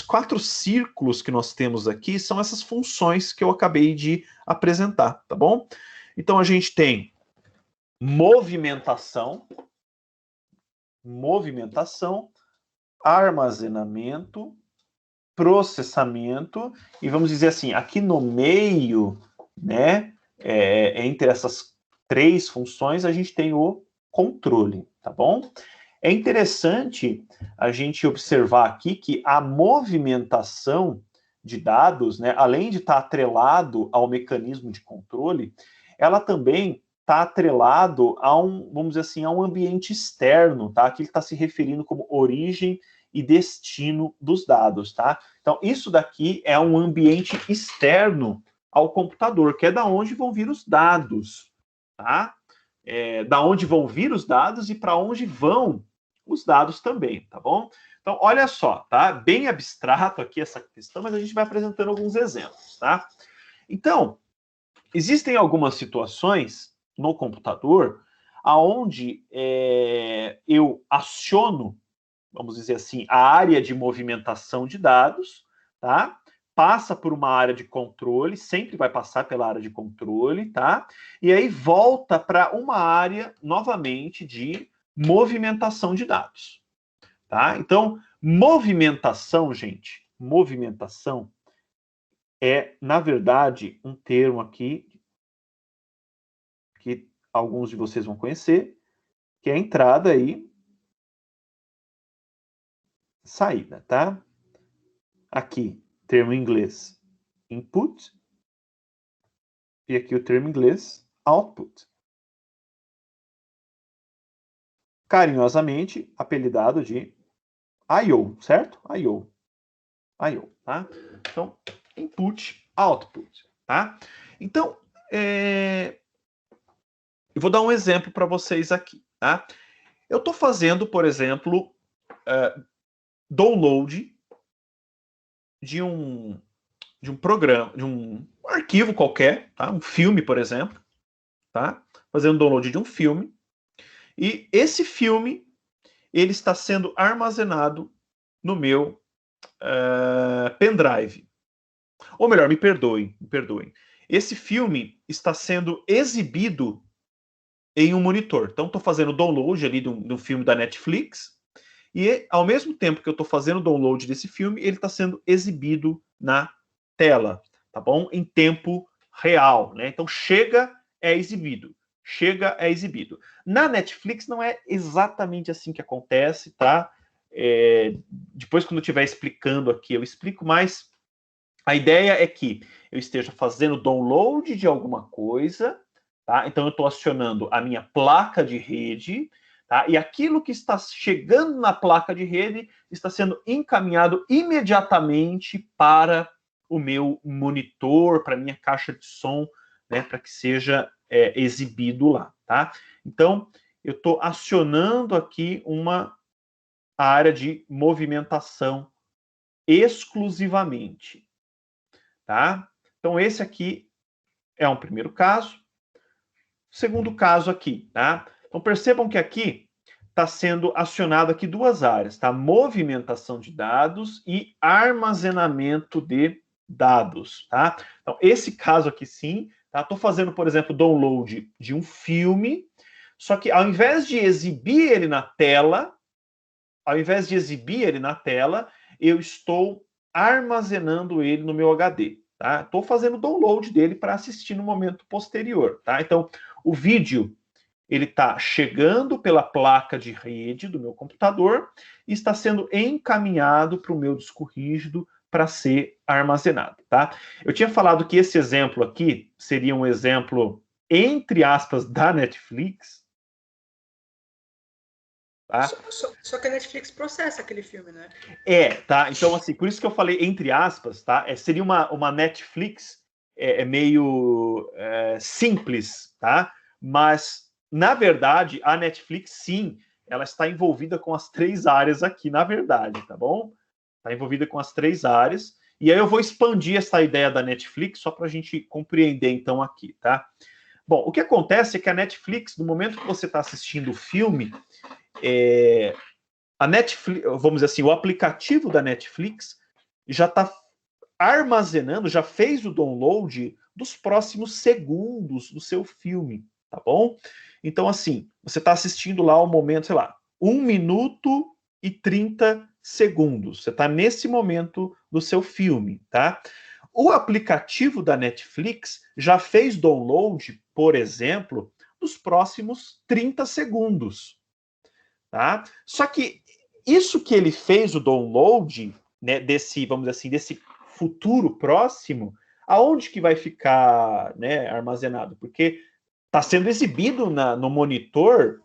4 círculos que nós temos aqui são essas funções que eu acabei de apresentar, tá bom? Então a gente tem movimentação, armazenamento, processamento, e vamos dizer assim, aqui no meio, né, entre essas três funções, a gente tem o controle, tá bom? É interessante a gente observar aqui que a movimentação de dados, né, além de estar atrelado ao mecanismo de controle, ela também está atrelado a vamos dizer assim, a um ambiente externo, tá? Que ele está se referindo como origem e destino dos dados, tá? Então, isso daqui é um ambiente externo ao computador, que é da onde vão vir os dados, tá? Da onde vão vir os dados e para onde vão os dados também, tá bom? Então, olha só, tá? Bem abstrato aqui essa questão, mas a gente vai apresentando alguns exemplos, tá? Então, existem algumas situações no computador aonde eu aciono, vamos dizer assim, a área de movimentação de dados, tá? Passa por uma área de controle, sempre vai passar pela área de controle, tá? E aí volta para uma área, novamente, de movimentação de dados, tá? Então, movimentação, gente, movimentação é, na verdade, um termo aqui que alguns de vocês vão conhecer, que é a entrada aí, saída, tá? Aqui, termo em inglês, input, e aqui o termo em inglês, output. Carinhosamente apelidado de I/O, certo? I/O. I/O, tá? Então, input, output, tá? Então, eu vou dar um exemplo para vocês aqui, tá? Eu estou fazendo, por exemplo, download de um programa, de um arquivo qualquer, tá? Um filme, por exemplo, tá? Fazendo download de um filme. E esse filme, ele está sendo armazenado no meu pendrive. Ou melhor, me perdoem. Esse filme está sendo exibido em um monitor. Então, estou fazendo download ali do filme da Netflix, e ao mesmo tempo que eu estou fazendo o download desse filme, ele está sendo exibido na tela, tá bom? Em tempo real, né? Então, chega, é exibido. Chega, é exibido. Na Netflix não é exatamente assim que acontece, tá? Depois, quando eu estiver explicando aqui, eu explico, mas a ideia é que eu esteja fazendo download de alguma coisa, tá? Então, eu estou acionando a minha placa de rede, tá? E aquilo que está chegando na placa de rede está sendo encaminhado imediatamente para o meu monitor, para a minha caixa de som, né? Para que seja exibido lá, tá? Então, eu estou acionando aqui uma área de movimentação exclusivamente, tá? Então, esse aqui é um primeiro caso. Segundo caso aqui, tá? Então, percebam que aqui está sendo acionado aqui duas áreas, tá? Movimentação de dados e armazenamento de dados, tá? Então, esse caso aqui sim, tá? Estou fazendo, por exemplo, download de um filme, só que ao invés de exibir ele na tela, eu estou armazenando ele no meu HD, tá? Estou fazendo download dele para assistir no momento posterior, tá? Então, o vídeo, ele está chegando pela placa de rede do meu computador e está sendo encaminhado para o meu disco rígido para ser armazenado, tá? Eu tinha falado que esse exemplo aqui seria um exemplo, entre aspas, da Netflix, tá? Só que a Netflix processa aquele filme, né? Tá? Então, assim, por isso que eu falei entre aspas, tá? Seria uma Netflix meio simples, tá? Mas, na verdade, a Netflix, sim, ela está envolvida com as três áreas aqui, na verdade, tá bom? Está envolvida com as três áreas. E aí eu vou expandir essa ideia da Netflix só para a gente compreender, então, aqui, tá? Bom, o que acontece é que a Netflix, no momento que você está assistindo o filme, a Netflix, vamos dizer assim, o aplicativo da Netflix já está armazenando, já fez o download dos próximos segundos do seu filme, tá bom? Então, assim, você está assistindo lá o momento, sei lá, 1 minuto e 30 segundos. Você está nesse momento do seu filme, tá? O aplicativo da Netflix já fez download, por exemplo, dos próximos 30 segundos, tá? Só que isso que ele fez, o download, né, desse, vamos dizer assim, desse futuro próximo, aonde que vai ficar, né, armazenado? Porque está sendo exibido no monitor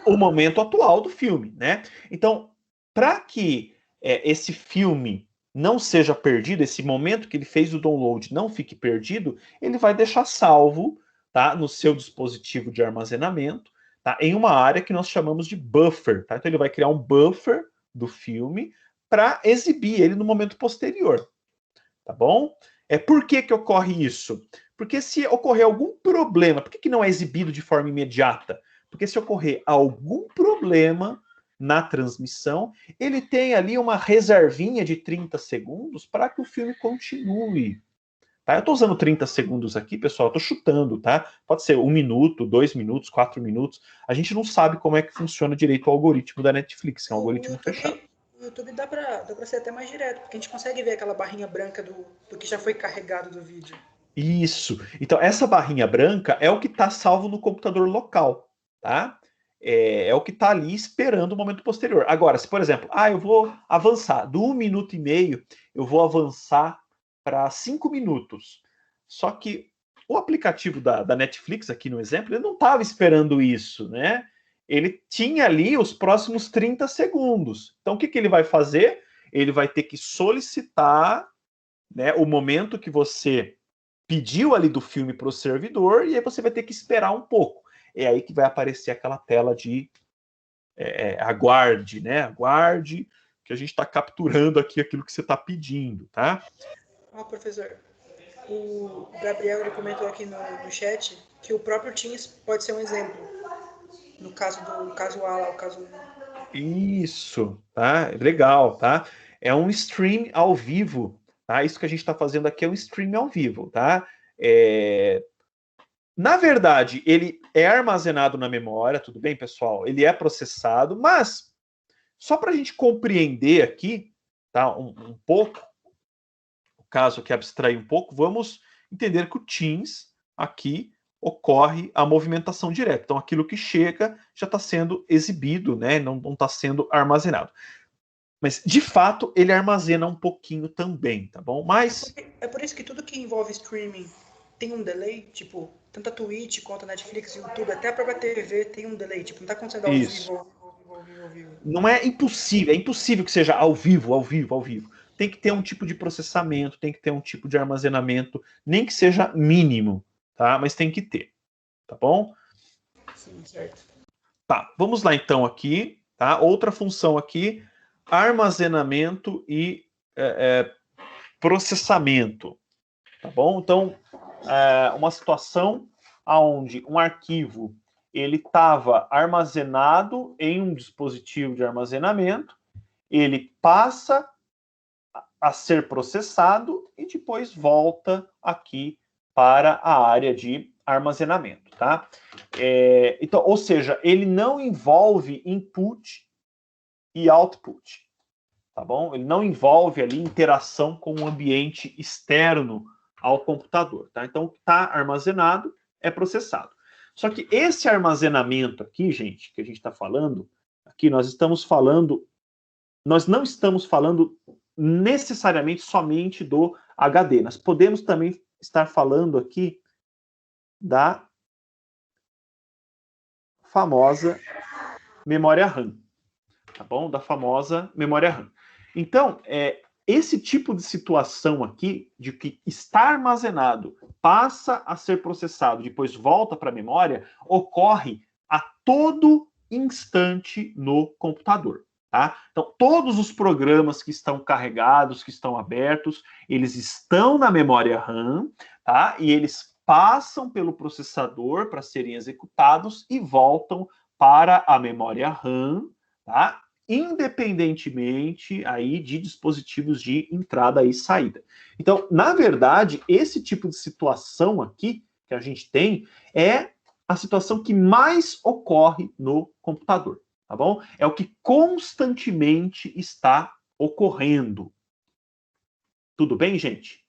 o momento atual do filme, né? Então, para que esse filme não seja perdido, esse momento que ele fez o download não fique perdido, ele vai deixar salvo, tá, no seu dispositivo de armazenamento, tá, em uma área que nós chamamos de buffer, tá? Então ele vai criar um buffer do filme para exibir ele no momento posterior, tá bom? Por que ocorre isso? Porque se ocorrer algum problema, por que não é exibido de forma imediata? Porque se ocorrer algum problema na transmissão, ele tem ali uma reservinha de 30 segundos para que o filme continue. Tá? Eu estou usando 30 segundos aqui, pessoal, eu estou chutando, tá? Pode ser 1 minuto, 2 minutos, 4 minutos. A gente não sabe como é que funciona direito o algoritmo da Netflix, é um algoritmo fechado. No YouTube dá pra ser até mais direto, porque a gente consegue ver aquela barrinha branca do que já foi carregado do vídeo. Isso. Então, essa barrinha branca é o que está salvo no computador local, tá? É o que está ali esperando o momento posterior. Agora, se, por exemplo, eu vou avançar do 1 minuto e meio, eu vou avançar para 5 minutos. Só que o aplicativo da Netflix, aqui no exemplo, ele não estava esperando isso, né? Ele tinha ali os próximos 30 segundos. Então, o que ele vai fazer? Ele vai ter que solicitar, né, o momento que você pediu ali do filme para o servidor, e aí você vai ter que esperar um pouco. É aí que vai aparecer aquela tela de aguarde, né? Aguarde, que a gente está capturando aqui aquilo que você está pedindo, tá? Professor, o Gabriel ele comentou aqui no chat que o próprio Teams pode ser um exemplo. No caso A lá, o caso 1. Isso, tá? Legal, tá? É um stream ao vivo, tá? Isso que a gente está fazendo aqui é um stream ao vivo, tá? Na verdade, ele é armazenado na memória, tudo bem, pessoal? Ele é processado, mas só para a gente compreender aqui, tá? Um pouco, o caso aqui abstrair um pouco, vamos entender que o Teams aqui ocorre a movimentação direta. Então, aquilo que chega já está sendo exibido, né? Não está sendo armazenado. Mas, de fato, ele armazena um pouquinho também, tá bom? Mas... É por isso que tudo que envolve streaming tem um delay, tipo, tanto a Twitch quanto a Netflix, YouTube, até a própria TV tem um delay, tipo, não está acontecendo ao vivo. Não é impossível que seja ao vivo. Tem que ter um tipo de processamento, tem que ter um tipo de armazenamento, nem que seja mínimo, tá? Mas tem que ter, tá bom? Sim, certo. Tá, vamos lá então aqui, tá? Outra função aqui, armazenamento e processamento, tá bom? Então, uma situação onde um arquivo ele estava armazenado em um dispositivo de armazenamento, ele passa a ser processado e depois volta aqui para a área de armazenamento, tá? Então, ou seja, ele não envolve input e output, tá bom? Ele não envolve ali interação com o ambiente externo ao computador, tá? Então, o que está armazenado é processado. Só que esse armazenamento aqui, gente, que a gente está falando, aqui nós não estamos falando necessariamente somente do HD. Nós podemos também estar falando aqui da famosa memória RAM, tá bom? Da famosa memória RAM. Então, esse tipo de situação aqui, de que está armazenado, passa a ser processado, depois volta para a memória, ocorre a todo instante no computador. Tá? Então, todos os programas que estão carregados, que estão abertos, eles estão na memória RAM, tá? E eles passam pelo processador para serem executados e voltam para a memória RAM, tá? Independentemente aí de dispositivos de entrada e saída. Então, na verdade, esse tipo de situação aqui que a gente tem é a situação que mais ocorre no computador. tá bom? É o que constantemente está ocorrendo. Tudo bem, gente?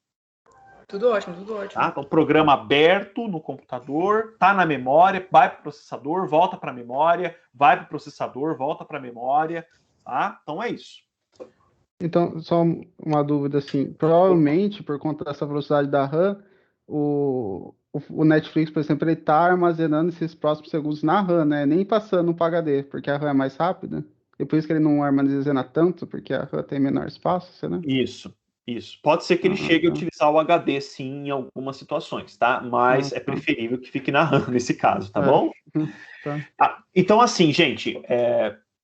Tudo ótimo, tudo ótimo. Tá? Então, programa aberto no computador, tá na memória, vai para o processador, volta para a memória, vai para o processador, volta para a memória, tá? Então é isso. Então, só uma dúvida assim, provavelmente por conta dessa velocidade da RAM, o Netflix, por exemplo, ele está armazenando esses próximos segundos na RAM, né? Nem passando para HD, porque a RAM é mais rápida. E por isso que ele não armazena tanto, porque a RAM tem menor espaço, né? Isso. Pode ser que ele chegue a utilizar o HD, sim, em algumas situações, tá? Mas é preferível que fique na RAM nesse caso, tá bom? Tá. Então, assim, gente,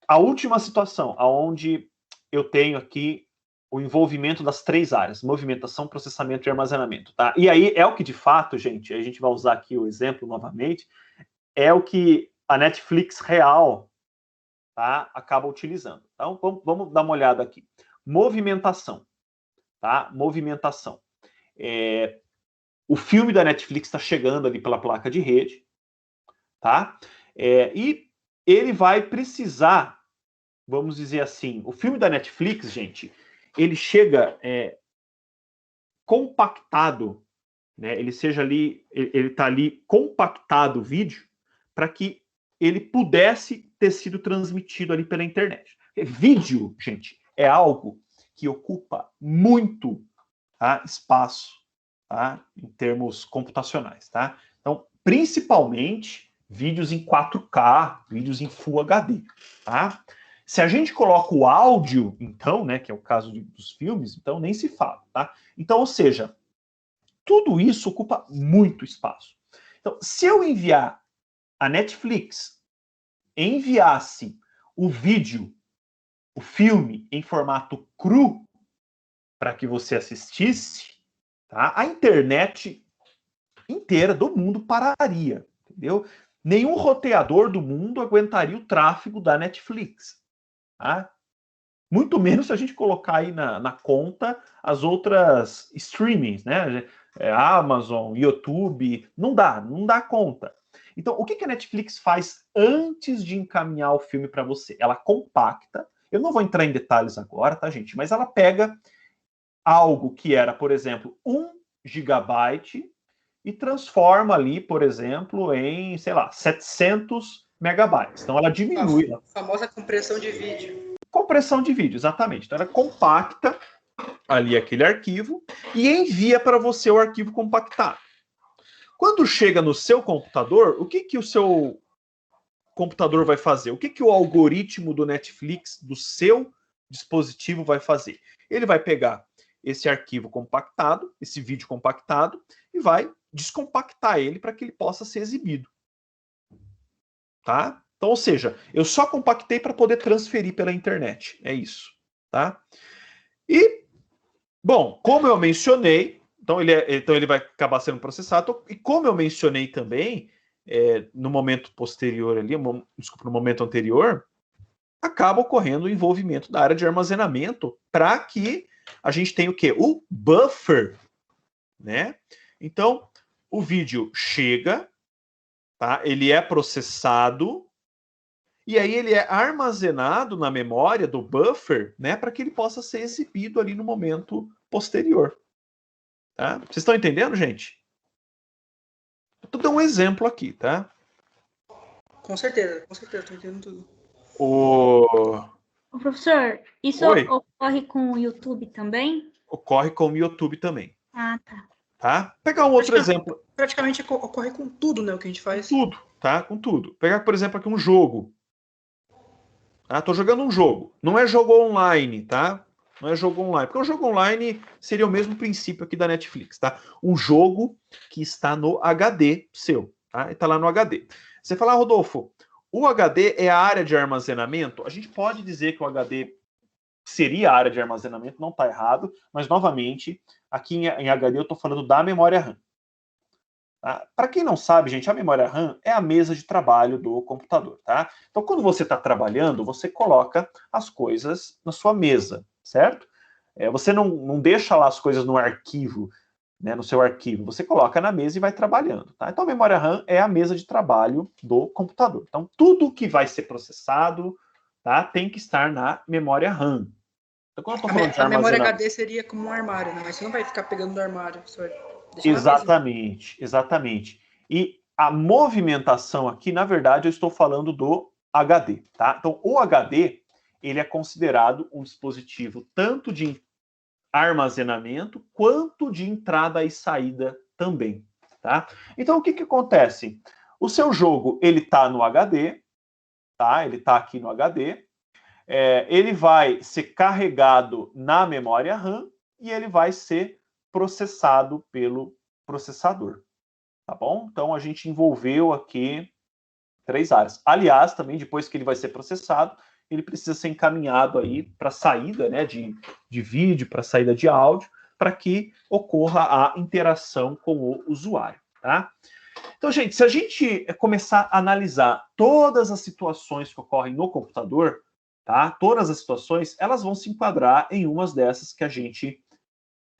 a última situação, aonde eu tenho aqui o envolvimento das 3 áreas, movimentação, processamento e armazenamento, tá? E aí é o que, de fato, gente, a gente vai usar aqui o exemplo novamente, é o que a Netflix real, tá, acaba utilizando. Então, vamos dar uma olhada aqui. Movimentação, tá? Movimentação. O filme da Netflix está chegando ali pela placa de rede, tá? E ele vai precisar, vamos dizer assim, o filme da Netflix, gente, ele chega compactado, né? Ele seja ali, ele está ali compactado o vídeo para que ele pudesse ter sido transmitido ali pela internet. Vídeo, gente, é algo que ocupa muito, tá, espaço, tá, em termos computacionais, tá? Então, principalmente vídeos em 4K, vídeos em Full HD, tá? Se a gente coloca o áudio, então, né, que é o caso dos filmes, então nem se fala, tá? Então, ou seja, tudo isso ocupa muito espaço. Então, se eu enviar a Netflix enviasse o vídeo, o filme em formato cru para que você assistisse, tá? A internet inteira do mundo pararia, entendeu? Nenhum roteador do mundo aguentaria o tráfego da Netflix, tá? Muito menos se a gente colocar aí na conta as outras streamings, né? Amazon, YouTube, não dá conta. Então, o que a Netflix faz antes de encaminhar o filme para você? Ela compacta, eu não vou entrar em detalhes agora, tá, gente? Mas ela pega algo que era, por exemplo, 1 gigabyte e transforma ali, por exemplo, em, sei lá, 700 megabytes. Então, ela diminui. A famosa compressão de vídeo. Compressão de vídeo, exatamente. Então, ela compacta ali aquele arquivo e envia para você o arquivo compactado. Quando chega no seu computador, o que o seu computador vai fazer? O que o algoritmo do Netflix, do seu dispositivo, vai fazer? Ele vai pegar esse arquivo compactado, esse vídeo compactado, e vai descompactar ele para que ele possa ser exibido. Tá? Então, ou seja, eu só compactei para poder transferir pela internet. É isso. Tá? E, bom, como eu mencionei, então ele vai acabar sendo processado. E como eu mencionei também, no momento posterior ali, desculpa, no momento anterior, acaba ocorrendo o envolvimento da área de armazenamento para que a gente tenha o quê? O buffer, né? Então, o vídeo chega, tá? Ele é processado e aí ele é armazenado na memória do buffer, né, para que ele possa ser exibido ali no momento posterior. Tá? Vocês estão entendendo, gente? Vou dar um exemplo aqui, tá? Com certeza, estou entendendo tudo. Ô, professor, isso Oi. Ocorre com o YouTube também? Ocorre com o YouTube também. Ah, tá. Tá? Pegar um outro exemplo. Praticamente ocorre com tudo, né, o que a gente faz. Com tudo, tá? Com tudo. Pegar, por exemplo, aqui um jogo. Tá? Tô jogando um jogo. Não é jogo online, tá? Não é jogo online. Porque o jogo online seria o mesmo princípio aqui da Netflix, tá? Um jogo que está no HD seu, tá? Está lá no HD. Você fala, Rodolfo, o HD é a área de armazenamento? A gente pode dizer que o HD seria a área de armazenamento, não está errado, mas, novamente, aqui em HD eu estou falando da memória RAM. Tá? Para quem não sabe, gente, a memória RAM é a mesa de trabalho do computador, tá? Então, quando você está trabalhando, você coloca as coisas na sua mesa, certo? Você não deixa lá as coisas no arquivo, né, no seu arquivo. Você coloca na mesa e vai trabalhando, tá? Então, a memória RAM é a mesa de trabalho do computador. Então, tudo que vai ser processado, tá? Tem que estar na memória RAM. Então, quando eu estou falando de A memória armazenamento... HD seria como um armário, né? Mas você não vai ficar pegando do armário. Você vai deixar na mesa. Exatamente, exatamente. E a movimentação aqui, na verdade, eu estou falando do HD, tá? Então, o HD, ele é considerado um dispositivo tanto de armazenamento quanto de entrada e saída também, tá? Então, o que que acontece? O seu jogo, ele tá no HD, tá? Ele tá aqui no HD, ele vai ser carregado na memória RAM e ele vai ser processado pelo processador, tá bom? Então, a gente envolveu aqui 3 áreas. Aliás, também, depois que ele vai ser processado, ele precisa ser encaminhado aí para saída, né, de vídeo, para saída de áudio, para que ocorra a interação com o usuário, tá? Então, gente, se a gente começar a analisar todas as situações que ocorrem no computador, tá? Todas as situações, elas vão se enquadrar em umas dessas que a gente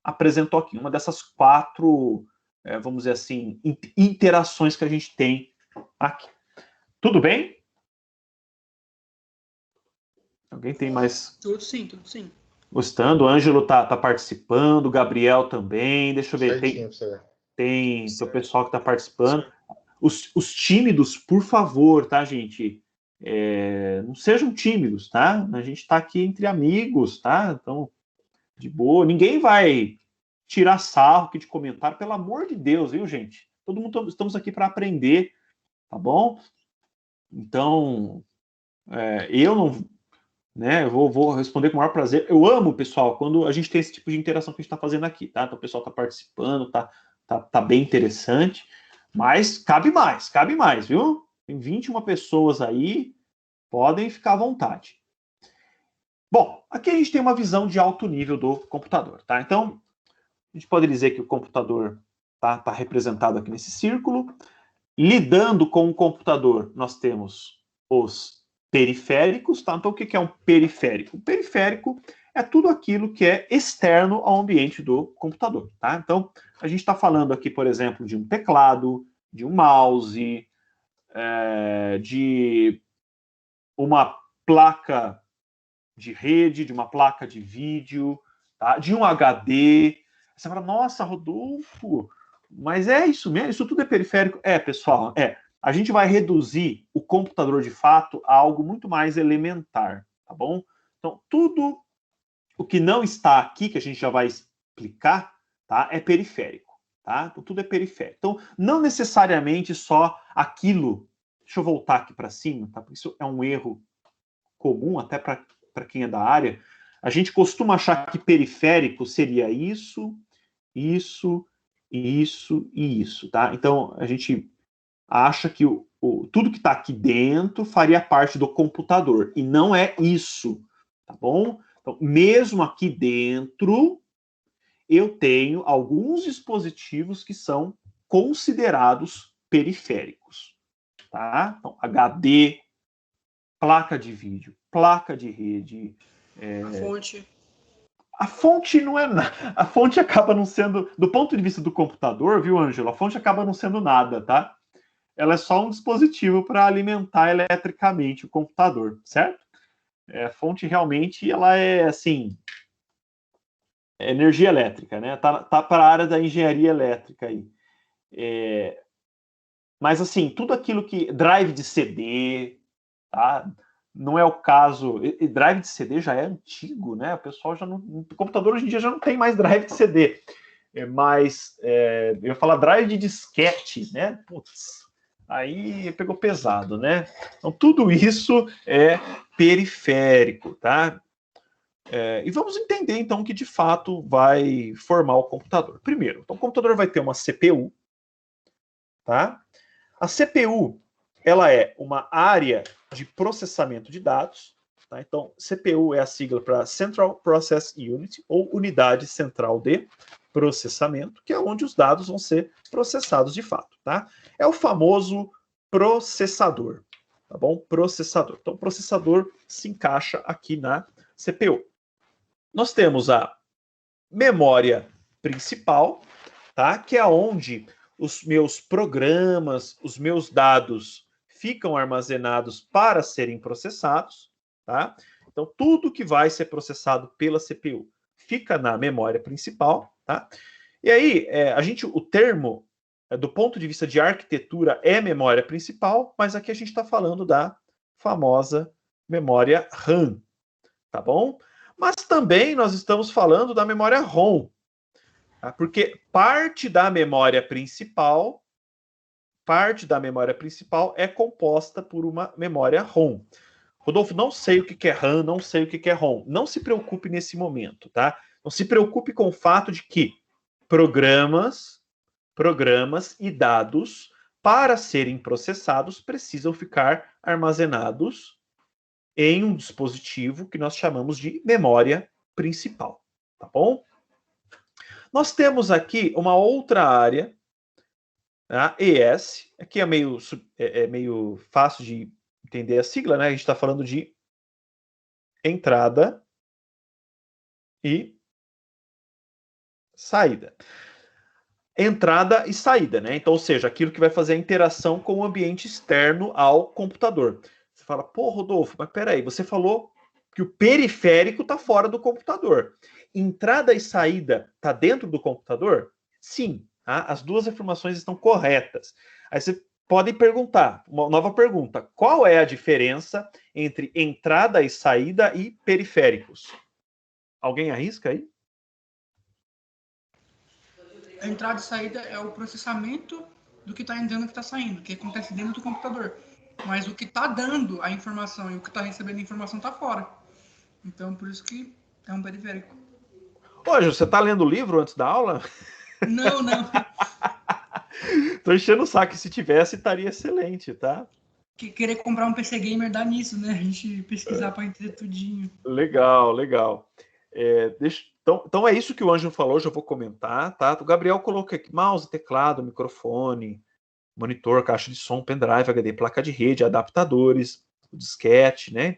apresentou aqui, uma dessas 4, vamos dizer assim, interações que a gente tem aqui. Tudo bem? Alguém tem mais? Tudo sim, tudo sim. Gostando? O Ângelo tá participando, o Gabriel também. Deixa eu ver. Tem o pessoal que está participando. Os tímidos, por favor, tá, gente? Não sejam tímidos, tá? A gente está aqui entre amigos, tá? Então, de boa. Ninguém vai tirar sarro aqui de comentário, pelo amor de Deus, viu, gente? Todo mundo estamos aqui para aprender, tá bom? Então, eu não, né? Eu vou responder com o maior prazer. Eu amo, pessoal, quando a gente tem esse tipo de interação que a gente está fazendo aqui, tá? Então, o pessoal está participando, tá bem interessante, mas cabe mais, viu? Tem 21 pessoas aí, podem ficar à vontade. Bom, aqui a gente tem uma visão de alto nível do computador, tá? Então, a gente pode dizer que o computador tá representado aqui nesse círculo. Lidando com o computador, nós temos os periféricos, tá? Então, o que é um periférico? O periférico é tudo aquilo que é externo ao ambiente do computador, tá? Então, a gente está falando aqui, por exemplo, de um teclado, de um mouse, de uma placa de rede, de uma placa de vídeo, tá? De um HD. Você fala, nossa, Rodolfo, mas é isso mesmo? Isso tudo é periférico? Pessoal, a gente vai reduzir o computador de fato a algo muito mais elementar, tá bom? Então, tudo o que não está aqui, que a gente já vai explicar, tá? É periférico, tá? Então, tudo é periférico. Então, não necessariamente só aquilo. Deixa eu voltar aqui para cima, tá? Porque isso é um erro comum, até para quem é da área. A gente costuma achar que periférico seria isso, isso, isso e isso, tá? Então, a gente acha que tudo que está aqui dentro faria parte do computador, e não é isso, tá bom? Então, mesmo aqui dentro, eu tenho alguns dispositivos que são considerados periféricos, tá? Então, HD, placa de vídeo, placa de rede. A fonte. A fonte não é nada. A fonte acaba não sendo, do ponto de vista do computador, viu, Ângelo? A fonte acaba não sendo nada, tá? Ela é só um dispositivo para alimentar eletricamente o computador, certo? A fonte realmente, ela é assim, energia elétrica, né? Tá para a área da engenharia elétrica aí. Mas assim, tudo aquilo que drive de CD, tá? Não é o caso. Drive de CD já é antigo, né? O pessoal já não. O computador hoje em dia já não tem mais drive de CD. Mas eu ia falar drive de disquete, né? Putz, aí pegou pesado, né? Então, tudo isso é periférico, tá? E vamos entender, então, o que de fato vai formar o computador. Primeiro, então, o computador vai ter uma CPU, tá? A CPU, ela é uma área de processamento de dados, tá? Então, CPU é a sigla para Central Process Unit, ou Unidade Central de Processamento, que é onde os dados vão ser processados de fato, tá? É o famoso processador, tá bom? Processador. Então, o processador se encaixa aqui na CPU. Nós temos a memória principal, tá? Que é onde os meus programas, os meus dados ficam armazenados para serem processados, tá? Então, tudo que vai ser processado pela CPU fica na memória principal, tá? E aí, o termo, do ponto de vista de arquitetura, é memória principal, mas aqui a gente está falando da famosa memória RAM, tá bom? Mas também nós estamos falando da memória ROM, tá? Porque parte da memória principal é composta por uma memória ROM. Rodolfo, não sei o que é RAM, não sei o que é ROM. Não se preocupe nesse momento, tá? Não se preocupe com o fato de que programas e dados, para serem processados, precisam ficar armazenados em um dispositivo que nós chamamos de memória principal, tá bom? Nós temos aqui uma outra área, a ES, aqui é meio fácil de entender a sigla, né? A gente está falando de entrada e saída. Entrada e saída, né? Então, ou seja, aquilo que vai fazer a interação com o ambiente externo ao computador. Você fala, pô, Rodolfo, mas peraí, você falou que o periférico está fora do computador. Entrada e saída está dentro do computador? Sim, tá? As duas afirmações estão corretas. Aí você pode perguntar, uma nova pergunta, qual é a diferença entre entrada e saída e periféricos? Alguém arrisca aí? A entrada e saída é o processamento do que está entrando e que está saindo, que acontece dentro do computador. Mas o que está dando a informação e o que está recebendo a informação está fora. Então, por isso que é um periférico. Hoje, você está lendo o livro antes da aula? Não. Tô enchendo o saco, se tivesse, estaria excelente, tá? Querer comprar um PC Gamer dá nisso, né? A gente pesquisar para entender tudinho. Legal. Então é isso que o Ângelo falou, já vou comentar, tá? O Gabriel colocou aqui mouse, teclado, microfone, monitor, caixa de som, pendrive, HD, placa de rede, adaptadores, disquete, né?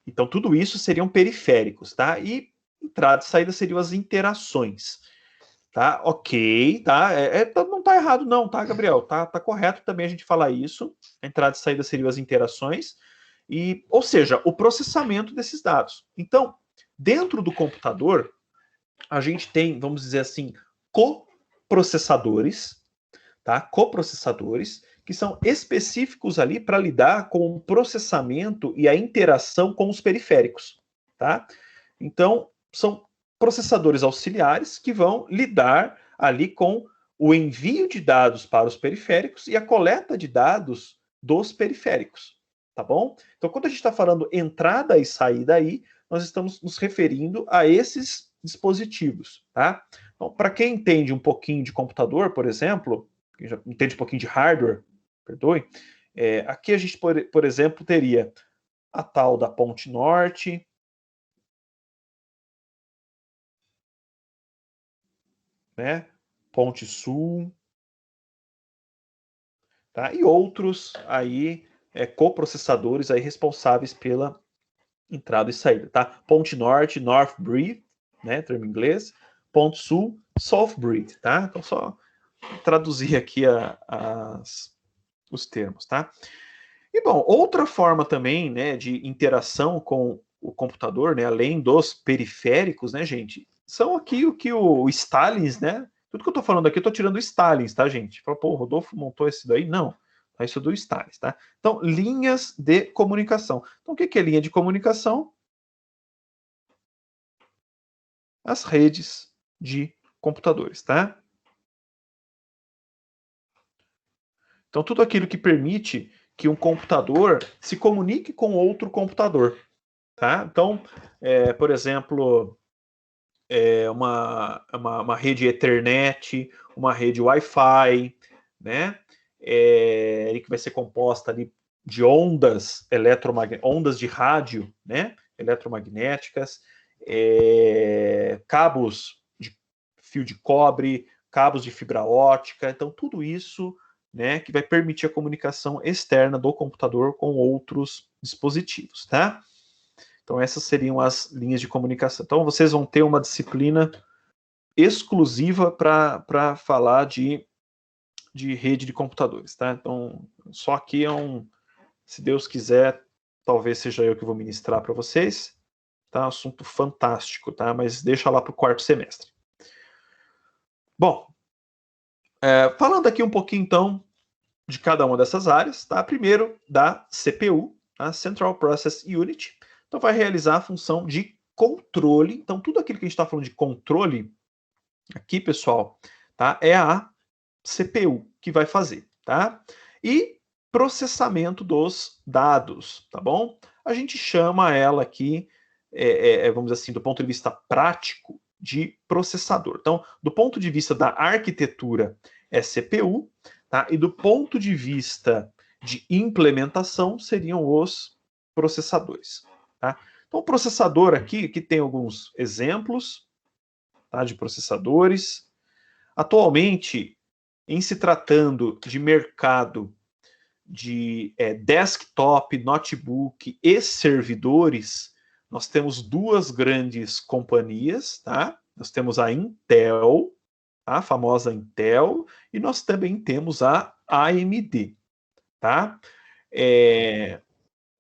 Então tudo isso seriam periféricos, tá? E entrada e saída seriam as interações. Tá, ok, tá? Não tá errado, não, tá, Gabriel? Tá correto também a gente falar isso. A entrada e saída seriam as interações, ou seja, o processamento desses dados. Então, dentro do computador, a gente tem, vamos dizer assim, coprocessadores, tá? Coprocessadores que são específicos ali para lidar com o processamento e a interação com os periféricos, tá? Então, são processadores auxiliares que vão lidar ali com o envio de dados para os periféricos e a coleta de dados dos periféricos, tá bom? Então, quando a gente está falando entrada e saída aí, nós estamos nos referindo a esses dispositivos, tá? Então, para quem entende um pouquinho de computador, por exemplo, quem já entende um pouquinho de hardware, perdoe, aqui a gente, por exemplo, teria a tal da ponte norte, né? Ponte Sul, tá? E outros aí coprocessadores aí responsáveis pela entrada e saída, tá? Ponte Norte, North Breed, né? Termo em inglês. Ponte Sul, South Breed, tá? Então só traduzir aqui os termos, tá? E bom, outra forma também, né, de interação com o computador, né, além dos periféricos, né, gente, são aqui o que o Stalins, né? Tudo que eu tô falando aqui, eu tô tirando o Stalins, tá, gente? Fala, pô, o Rodolfo montou esse daí? Não. Tá, isso é do Stalins, tá? Então, linhas de comunicação. Então, o que é linha de comunicação? As redes de computadores, tá? Então, tudo aquilo que permite que um computador se comunique com outro computador, tá? Então, por exemplo, uma rede Ethernet, uma rede Wi-Fi, né? Que vai ser composta ali de ondas ondas de rádio, né? Eletromagnéticas, cabos de fio de cobre, cabos de fibra ótica, então tudo isso, né, que vai permitir a comunicação externa do computador com outros dispositivos, tá? Então, essas seriam as linhas de comunicação. Então, vocês vão ter uma disciplina exclusiva para falar de rede de computadores, tá? Então, só aqui se Deus quiser, talvez seja eu que vou ministrar para vocês. Tá? Assunto fantástico, tá? Mas deixa lá para o quarto semestre. Bom, falando aqui um pouquinho, então, de cada uma dessas áreas, tá? Primeiro, da CPU, a Central Process Unit. Então, vai realizar a função de controle. Então, tudo aquilo que a gente está falando de controle aqui, pessoal, tá? É a CPU que vai fazer, tá? E processamento dos dados, tá bom? A gente chama ela aqui, vamos dizer assim, do ponto de vista prático, de processador. Então, do ponto de vista da arquitetura, é CPU, tá? E do ponto de vista de implementação, seriam os processadores, tá? Então, o processador aqui tem alguns exemplos, tá, de processadores. Atualmente, em se tratando de mercado de desktop, notebook e servidores, nós temos duas grandes companhias, tá? Nós temos a Intel, a famosa Intel, e nós também temos a AMD, tá?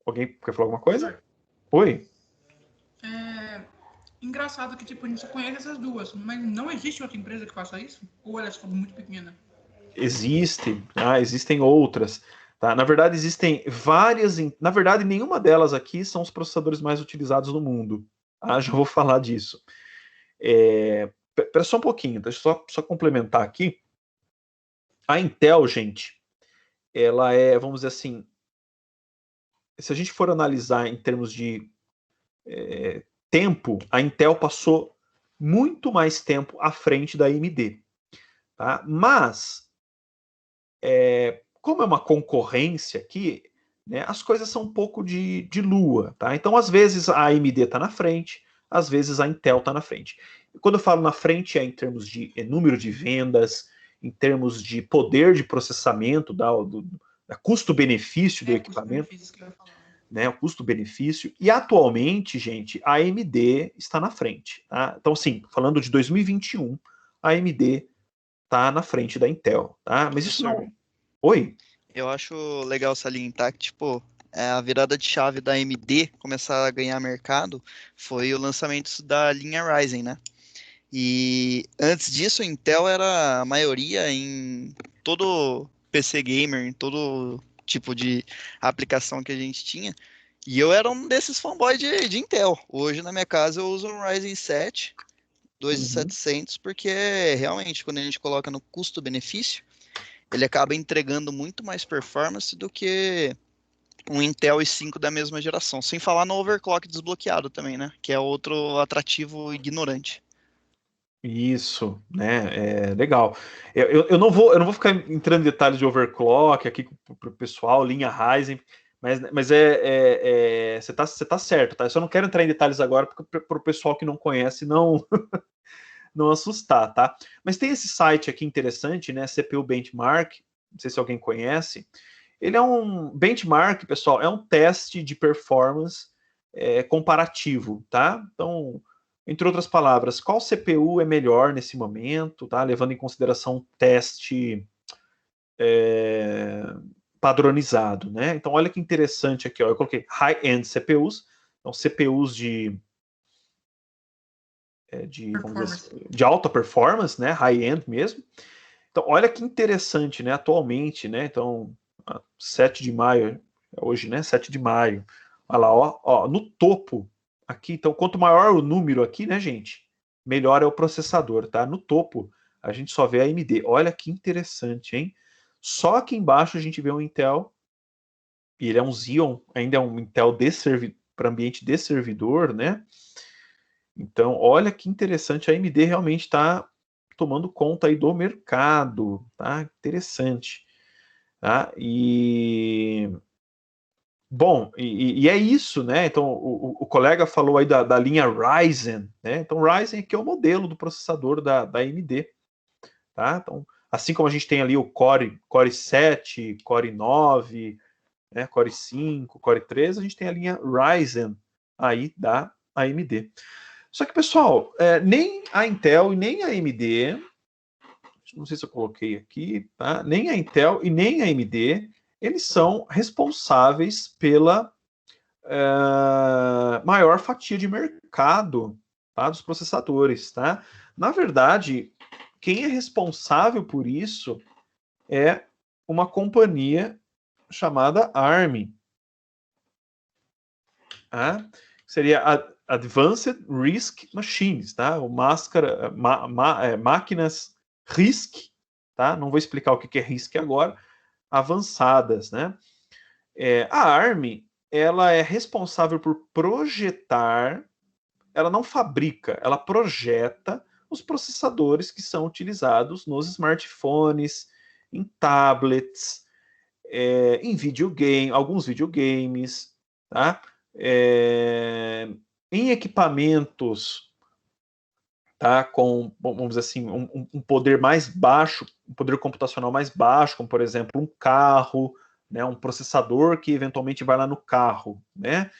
Alguém quer falar alguma coisa? Oi? Engraçado que tipo, a gente só conhece essas duas, mas não existe outra empresa que faça isso? Ou ela é só muito pequena? Existem, tá? Existem outras. Tá? Na verdade, existem várias. Na verdade, nenhuma delas aqui são os processadores mais utilizados no mundo. Ah, já vou falar disso. Espera só um pouquinho, deixa eu só complementar aqui. A Intel, gente, ela vamos dizer assim, se a gente for analisar em termos de tempo, a Intel passou muito mais tempo à frente da AMD. Tá? Mas, como é uma concorrência aqui, né, as coisas são um pouco de lua. Tá? Então, às vezes, a AMD está na frente, às vezes a Intel está na frente. E quando eu falo na frente, é em termos de número de vendas, em termos de poder de processamento, da custo-benefício do equipamento. Né, o custo-benefício, e atualmente, gente, a AMD está na frente. Tá? Então, assim, falando de 2021, a AMD está na frente da Intel. Tá? Mas isso não... Oi? Eu acho legal salientar que, tipo, a virada de chave da AMD começar a ganhar mercado foi o lançamento da linha Ryzen, né? E antes disso, a Intel era a maioria em todo PC gamer, em todo tipo de aplicação que a gente tinha. E eu era um desses fanboys de Intel. Hoje, na minha casa, eu uso um Ryzen 7 2700, porque realmente, quando a gente coloca no custo-benefício, ele acaba entregando muito mais performance do que um Intel i5 da mesma geração. Sem falar no overclock desbloqueado também, né? Que é outro atrativo ignorante. Isso, né? Legal. Eu não vou ficar entrando em detalhes de overclock aqui para o pessoal, linha Ryzen, mas você tá certo, tá? Eu só não quero entrar em detalhes agora para o pessoal que não conhece não não assustar, tá? Mas tem esse site aqui interessante, né? CPU Benchmark, não sei se alguém conhece. Ele é um benchmark, pessoal, é um teste de performance comparativo, tá? Então, entre outras palavras, qual CPU é melhor nesse momento, tá? Levando em consideração o teste padronizado, né? Então, olha que interessante aqui, ó. Eu coloquei high-end CPUs, então CPUs de alta performance, né? High-end mesmo. Então, olha que interessante, né? Atualmente, né? Então, 7 de maio, hoje, né? 7 de maio. Olha lá, ó, no topo aqui, então, quanto maior o número aqui, né, gente? Melhor é o processador, tá? No topo, a gente só vê a AMD. Olha que interessante, hein? Só aqui embaixo a gente vê um Intel, e ele é um Xeon, ainda é um Intel para ambiente de servidor, né? Então, olha que interessante, a AMD realmente está tomando conta aí do mercado, tá? Interessante. Tá? Bom, e é isso, né? Então, o colega falou aí da linha Ryzen, né? Então, Ryzen aqui é o modelo do processador da AMD, tá? Então, assim como a gente tem ali o Core 7, Core 9, né? Core 5, Core 3, a gente tem a linha Ryzen aí da AMD. Só que, pessoal, nem a Intel e nem a AMD, não sei se eu coloquei aqui, tá? Nem a Intel e nem a AMD, eles são responsáveis pela maior fatia de mercado, tá, dos processadores, tá? Na verdade, quem é responsável por isso é uma companhia chamada ARM, tá? Seria a Advanced RISC Machines, tá? O máquinas RISC, tá? Não vou explicar o que é RISC agora, avançadas, né? A ARM, ela é responsável por projetar, ela não fabrica, ela projeta os processadores que são utilizados nos smartphones, em tablets, em videogame, alguns videogames, tá? Em equipamentos, tá? Com, vamos dizer assim, um poder mais baixo, um poder computacional mais baixo, como por exemplo um carro, né? Um processador que eventualmente vai lá no carro, né?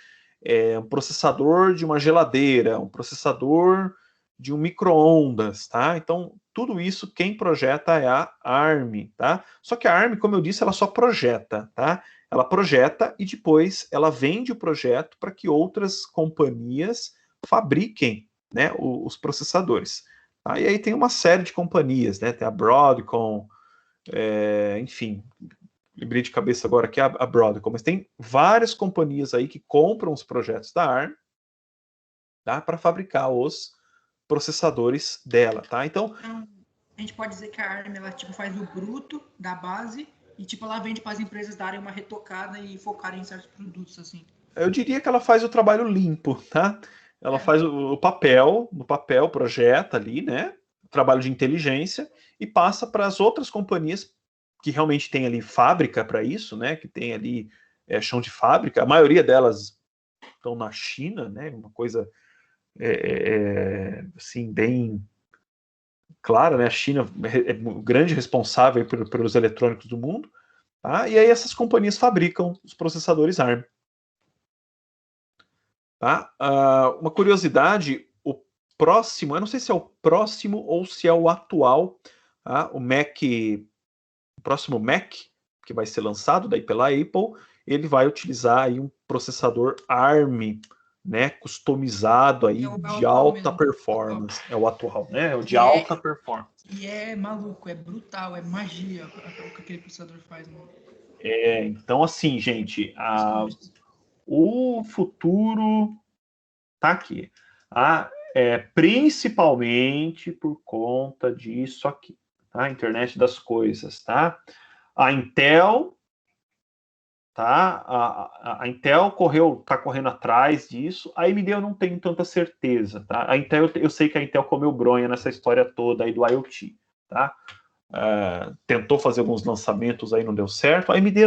Um processador de uma geladeira, um processador de um micro-ondas, tá? Então, tudo isso quem projeta é a ARM, tá? Só que a ARM, como eu disse, ela só projeta, tá? Ela projeta e depois ela vende o projeto para que outras companhias fabriquem, né, os processadores. Tá? E aí tem uma série de companhias, né? Tem a Broadcom, enfim, lembrei de cabeça agora que é a Broadcom, mas tem várias companhias aí que compram os projetos da ARM, tá, para fabricar os processadores dela, tá? Então, a gente pode dizer que a ARM, ela tipo faz o bruto da base e tipo ela vende para as empresas darem uma retocada e focarem em certos produtos assim. Eu diria que ela faz o trabalho limpo, tá? Ela faz o papel, no papel projeta ali, né? O trabalho de inteligência e passa para as outras companhias que realmente tem ali fábrica para isso, né? Que tem ali chão de fábrica. A maioria delas estão na China, né? Uma coisa assim bem clara, né? A China é o grande responsável pelos eletrônicos do mundo, tá? E aí essas companhias fabricam os processadores ARM. Tá? Uma curiosidade, o próximo, eu não sei se é o próximo ou se é o atual, tá? O próximo Mac, que vai ser lançado daí pela Apple, ele vai utilizar aí um processador ARM, né, customizado aí de alta performance. É o atual, né? É o de alta performance. E é maluco, é brutal, é magia o que aquele processador faz, mano. Então assim, gente, o futuro tá aqui. Principalmente por conta disso aqui, tá? Internet das coisas, tá? A Intel, tá? A Intel tá correndo atrás disso. A AMD eu não tenho tanta certeza, tá? A Intel, eu sei que a Intel comeu bronha nessa história toda aí do IoT, tá? Tentou fazer alguns lançamentos aí, não deu certo. A AMD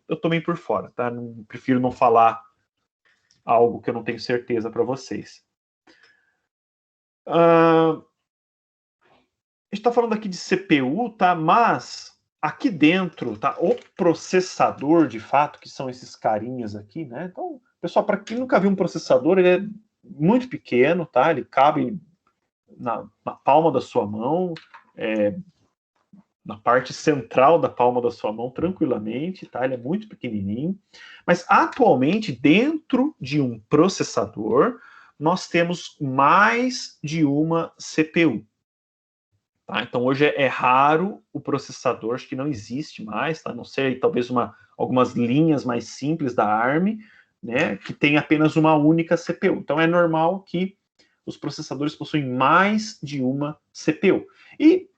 eu tomei por fora, tá? Prefiro não falar algo que eu não tenho certeza para vocês. A gente está falando aqui de CPU, tá? Mas aqui dentro, tá? O processador, de fato, que são esses carinhas aqui, né? Então, pessoal, para quem nunca viu um processador, ele é muito pequeno, tá? Ele cabe na palma da sua mão, na parte central da palma da sua mão, tranquilamente, tá? Ele é muito pequenininho. Mas atualmente, dentro de um processador, nós temos mais de uma CPU. Tá? Então, hoje é raro o processador, acho que não existe mais, tá? A não ser talvez algumas linhas mais simples da ARM, né, que tem apenas uma única CPU. Então, é normal que os processadores possuem mais de uma CPU. E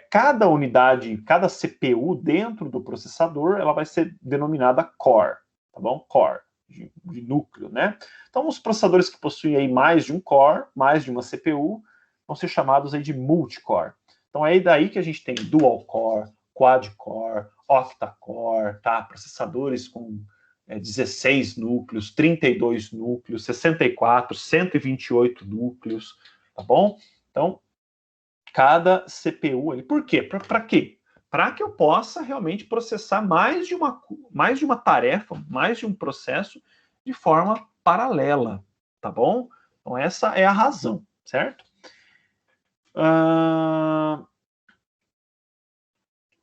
cada unidade, cada CPU dentro do processador, ela vai ser denominada core, tá bom? Core, de núcleo, né? Então, os processadores que possuem aí mais de um core, mais de uma CPU, vão ser chamados aí de multicore. Então é daí que a gente tem dual core, quad core, octa-core, tá? Processadores com 16 núcleos, 32 núcleos, 64, 128 núcleos, tá bom? Então, cada CPU ali. Por quê? Para quê? Para que eu possa realmente processar mais de uma tarefa, mais de um processo de forma paralela, tá bom? Então essa é a razão, certo?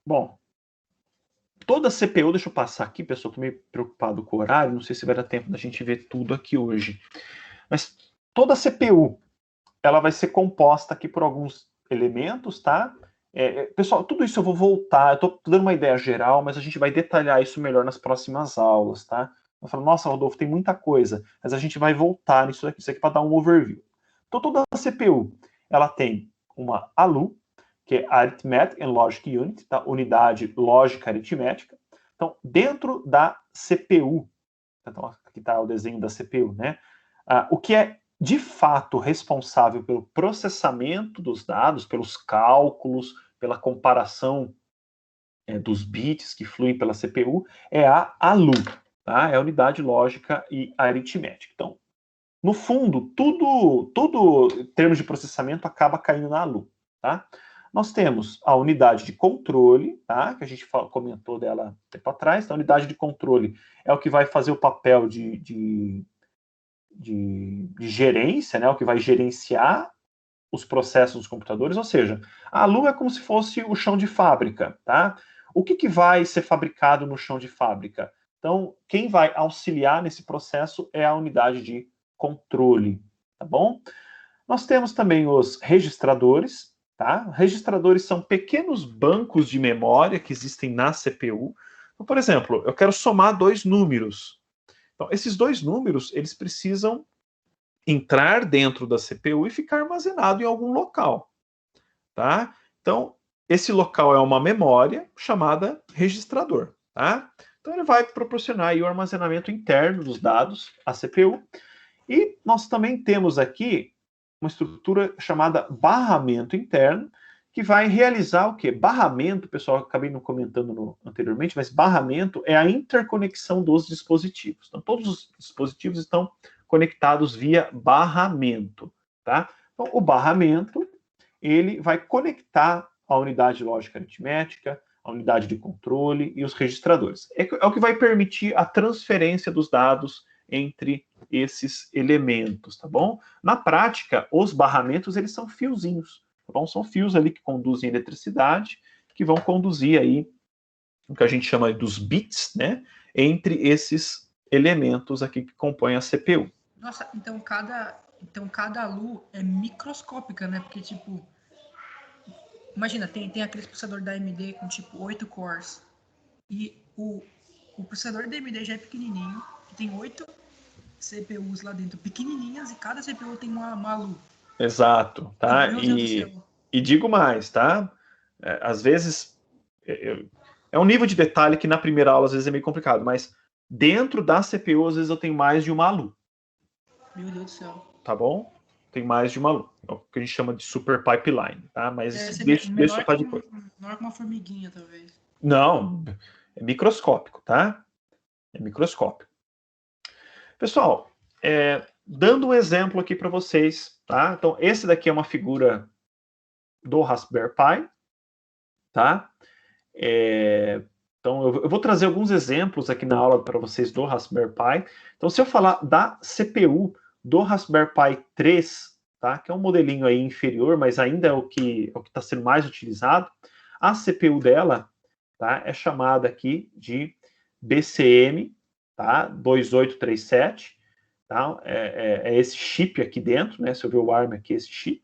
Bom, toda CPU, deixa eu passar aqui, pessoal, estou meio preocupado com o horário, não sei se vai dar tempo da gente ver tudo aqui hoje. Mas toda CPU, ela vai ser composta aqui por alguns elementos, tá? Pessoal, tudo isso eu vou voltar, eu estou dando uma ideia geral, mas a gente vai detalhar isso melhor nas próximas aulas, tá? Eu falo, nossa, Rodolfo, tem muita coisa, mas a gente vai voltar nisso aqui, isso aqui para dar um overview. Então, toda a CPU, ela tem uma ALU, que é Arithmetic and Logic Unit, tá? Unidade lógica aritmética. Então, dentro da CPU, então, aqui está o desenho da CPU, né? O que é de fato responsável pelo processamento dos dados, pelos cálculos, pela comparação dos bits que fluem pela CPU, é a ALU, tá? É a unidade lógica e aritmética. Então, no fundo, tudo em termos de processamento acaba caindo na ALU, tá? Nós temos a unidade de controle, tá? Que a gente comentou dela tempo atrás. Então, a unidade de controle é o que vai fazer o papel de gerência, né? O que vai gerenciar os processos dos computadores, ou seja, a ALU é como se fosse o chão de fábrica, tá? O que vai ser fabricado no chão de fábrica? Então, quem vai auxiliar nesse processo é a unidade de controle, tá bom? Nós temos também os registradores, tá? Registradores são pequenos bancos de memória que existem na CPU. Então, por exemplo, eu quero somar dois números. Então, esses dois números, eles precisam entrar dentro da CPU e ficar armazenado em algum local, tá? Então, esse local é uma memória chamada registrador, tá? Então, ele vai proporcionar aí o armazenamento interno dos dados à CPU. E nós também temos aqui uma estrutura chamada barramento interno, que vai realizar o quê? Barramento, pessoal, eu acabei não comentando anteriormente, mas barramento é a interconexão dos dispositivos. Então, todos os dispositivos estão conectados via barramento, tá? Então, o barramento, ele vai conectar a unidade lógica aritmética, a unidade de controle e os registradores. É o que vai permitir a transferência dos dados entre esses elementos, tá bom? Na prática, os barramentos, eles são fiozinhos, tá bom? São fios ali que conduzem eletricidade, que vão conduzir aí o que a gente chama dos bits, né? Entre esses elementos aqui que compõem a CPU. Nossa, então cada ALU é microscópica, né? Porque, tipo, imagina, tem aquele processador da AMD com, tipo, 8 cores. E o processador da AMD já é pequenininho, que tem 8 CPUs lá dentro, pequenininhas, e cada CPU tem uma ALU. Exato, tá? Meu Deus do céu. E digo mais, tá? Às vezes, é um nível de detalhe que na primeira aula às vezes é meio complicado, mas dentro da CPU, às vezes eu tenho mais de uma ALU. Meu Deus do céu. Tá bom? Tem mais de uma ALU. É o que a gente chama de super pipeline, tá? Mas deixa para depois. Menor que uma formiguinha, talvez. Não, é microscópico, tá? É microscópico. Pessoal, dando um exemplo aqui para vocês, tá? Então, esse daqui é uma figura do Raspberry Pi, tá? Então, eu vou trazer alguns exemplos aqui na aula para vocês do Raspberry Pi. Então, se eu falar da CPU do Raspberry Pi 3, tá? Que é um modelinho aí inferior, mas ainda é o que está sendo mais utilizado, a CPU dela, tá? É chamada aqui de BCM, tá? 2837, tá? É esse chip aqui dentro, né? Se eu ver o ARM aqui, esse chip.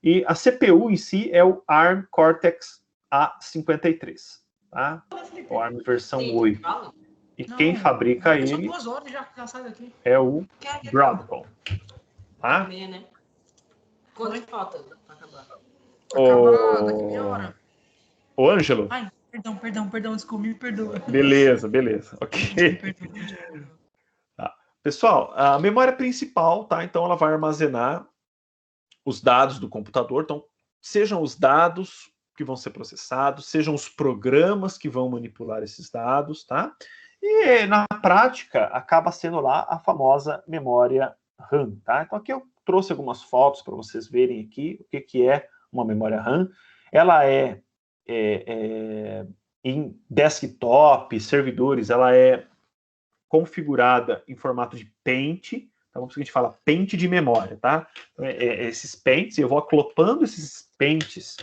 E a CPU em si é o ARM Cortex A53, tá? O ARM versão 8. E quem fabrica ele é o Broadcom. Tá? Quanto falta para acabar? Daqui meia hora. Ô, Ângelo. Ai, perdão, desculpa, me perdoa. Beleza, ok. Tá. Pessoal, a memória principal, tá? Então ela vai armazenar os dados do computador. Então, sejam os dados que vão ser processados, sejam os programas que vão manipular esses dados, tá? E na prática acaba sendo lá a famosa memória RAM, tá? Então aqui eu trouxe algumas fotos para vocês verem aqui o que é uma memória RAM. Ela em desktop, servidores, ela é configurada em formato de pente. Então, a gente fala pente de memória, tá? Então, esses pentes, eu vou acopando esses pentes,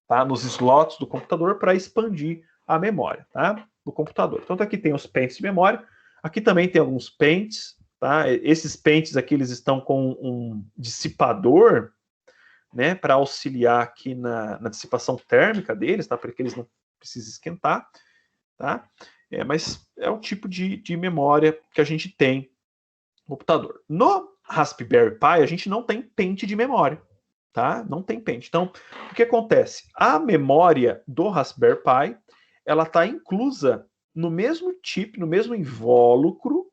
tá, nos slots do computador para expandir a memória, tá? do computador. Então aqui tem os pentes de memória, aqui também tem alguns pentes, tá? Esses pentes aqui eles estão com um dissipador, né, para auxiliar aqui na dissipação térmica deles, tá? Para que eles não precisem esquentar, tá? Mas é o tipo de memória que a gente tem no computador. No Raspberry Pi, a gente não tem pente de memória, tá? Não tem pente. Então, o que acontece? A memória do Raspberry Pi, ela está inclusa no mesmo chip, no mesmo invólucro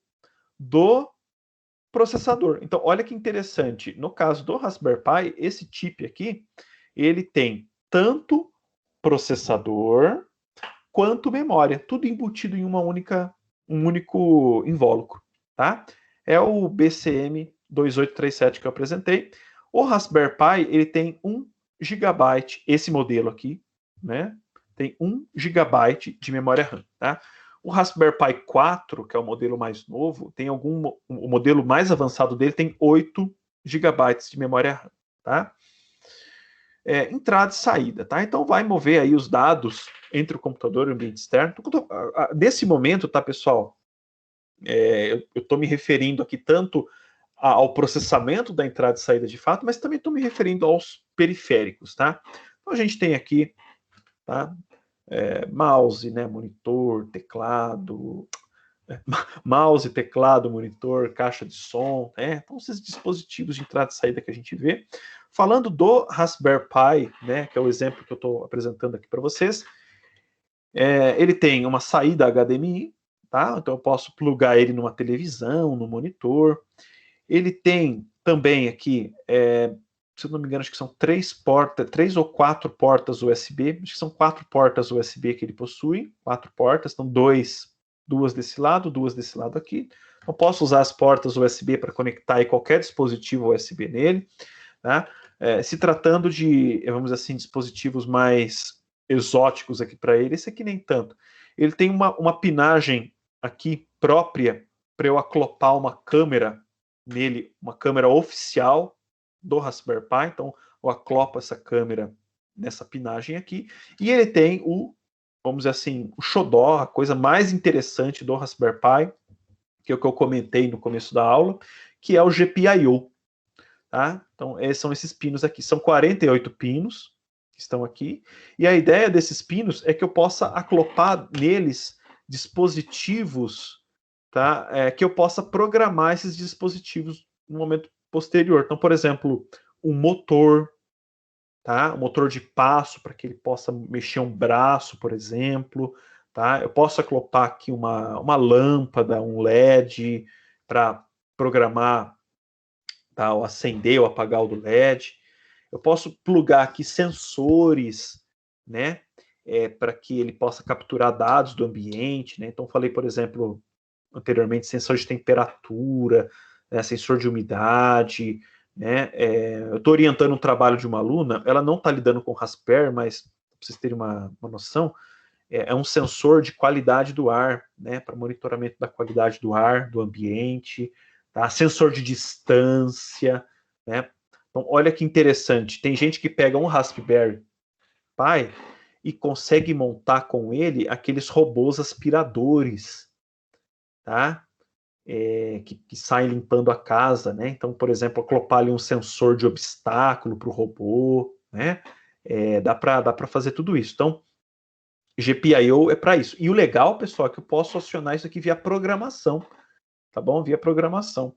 do processador. Então, olha que interessante. No caso do Raspberry Pi, esse chip aqui, ele tem tanto processador quanto memória, tudo embutido em um único invólucro, tá? É o BCM2837 que eu apresentei. O Raspberry Pi, ele tem 1 GB, esse modelo aqui, né? Tem 1 GB de memória RAM, tá? O Raspberry Pi 4, que é o modelo mais novo, tem o modelo mais avançado dele tem 8 GB de memória RAM, tá? Entrada e saída, tá? Então vai mover aí os dados entre o computador e o ambiente externo. Nesse momento, tá, pessoal? Eu estou me referindo aqui tanto ao processamento da entrada e saída de fato, mas também estou me referindo aos periféricos, tá? Então a gente tem aqui, tá? Mouse, né? Monitor, teclado, mouse, teclado, monitor, caixa de som, né? Então esses dispositivos de entrada e saída que a gente vê. Falando do Raspberry Pi, né? Que é o exemplo que eu estou apresentando aqui para vocês, ele tem uma saída HDMI, tá? Então eu posso plugar ele numa televisão, no monitor. Ele tem também aqui, se eu não me engano, acho que são 3 ou 4 portas USB. Acho que são 4 portas USB que ele possui. 4 portas, então duas desse lado, 2 desse lado aqui. Eu posso usar as portas USB para conectar aí qualquer dispositivo USB nele, tá? Se tratando de, vamos dizer assim, dispositivos mais exóticos aqui para ele, esse aqui nem tanto. Ele tem uma pinagem aqui própria para eu acoplar uma câmera nele, uma câmera oficial do Raspberry Pi. Então eu acoplo essa câmera nessa pinagem aqui, e ele tem vamos dizer assim, o xodó, a coisa mais interessante do Raspberry Pi, que é o que eu comentei no começo da aula, que é o GPIO. Tá? Então, são esses pinos aqui. São 48 pinos que estão aqui. E a ideia desses pinos é que eu possa acoplar neles dispositivos, tá? Que eu possa programar esses dispositivos no momento posterior. Então, por exemplo, um motor, tá? Um motor de passo para que ele possa mexer um braço, por exemplo. Tá? Eu posso acoplar aqui uma lâmpada, um LED, para programar, tá, ou acender ou apagar o do LED. Eu posso plugar aqui sensores, né, para que ele possa capturar dados do ambiente, né? Então falei, por exemplo, anteriormente, sensor de temperatura, né, sensor de umidade, né? Eu estou orientando um trabalho de uma aluna, ela não está lidando com Raspberry, mas para vocês terem uma noção, é um sensor de qualidade do ar, né, para monitoramento da qualidade do ar, do ambiente, tá? Sensor de distância, né? Então, olha que interessante. Tem gente que pega um Raspberry Pi e consegue montar com ele aqueles robôs aspiradores, tá? Que saem limpando a casa, né? Então, por exemplo, acoplar ali um sensor de obstáculo para o robô, né? Dá para fazer tudo isso. Então, GPIO é para isso. E o legal, pessoal, é que eu posso acionar isso aqui via programação, tá bom? Via programação.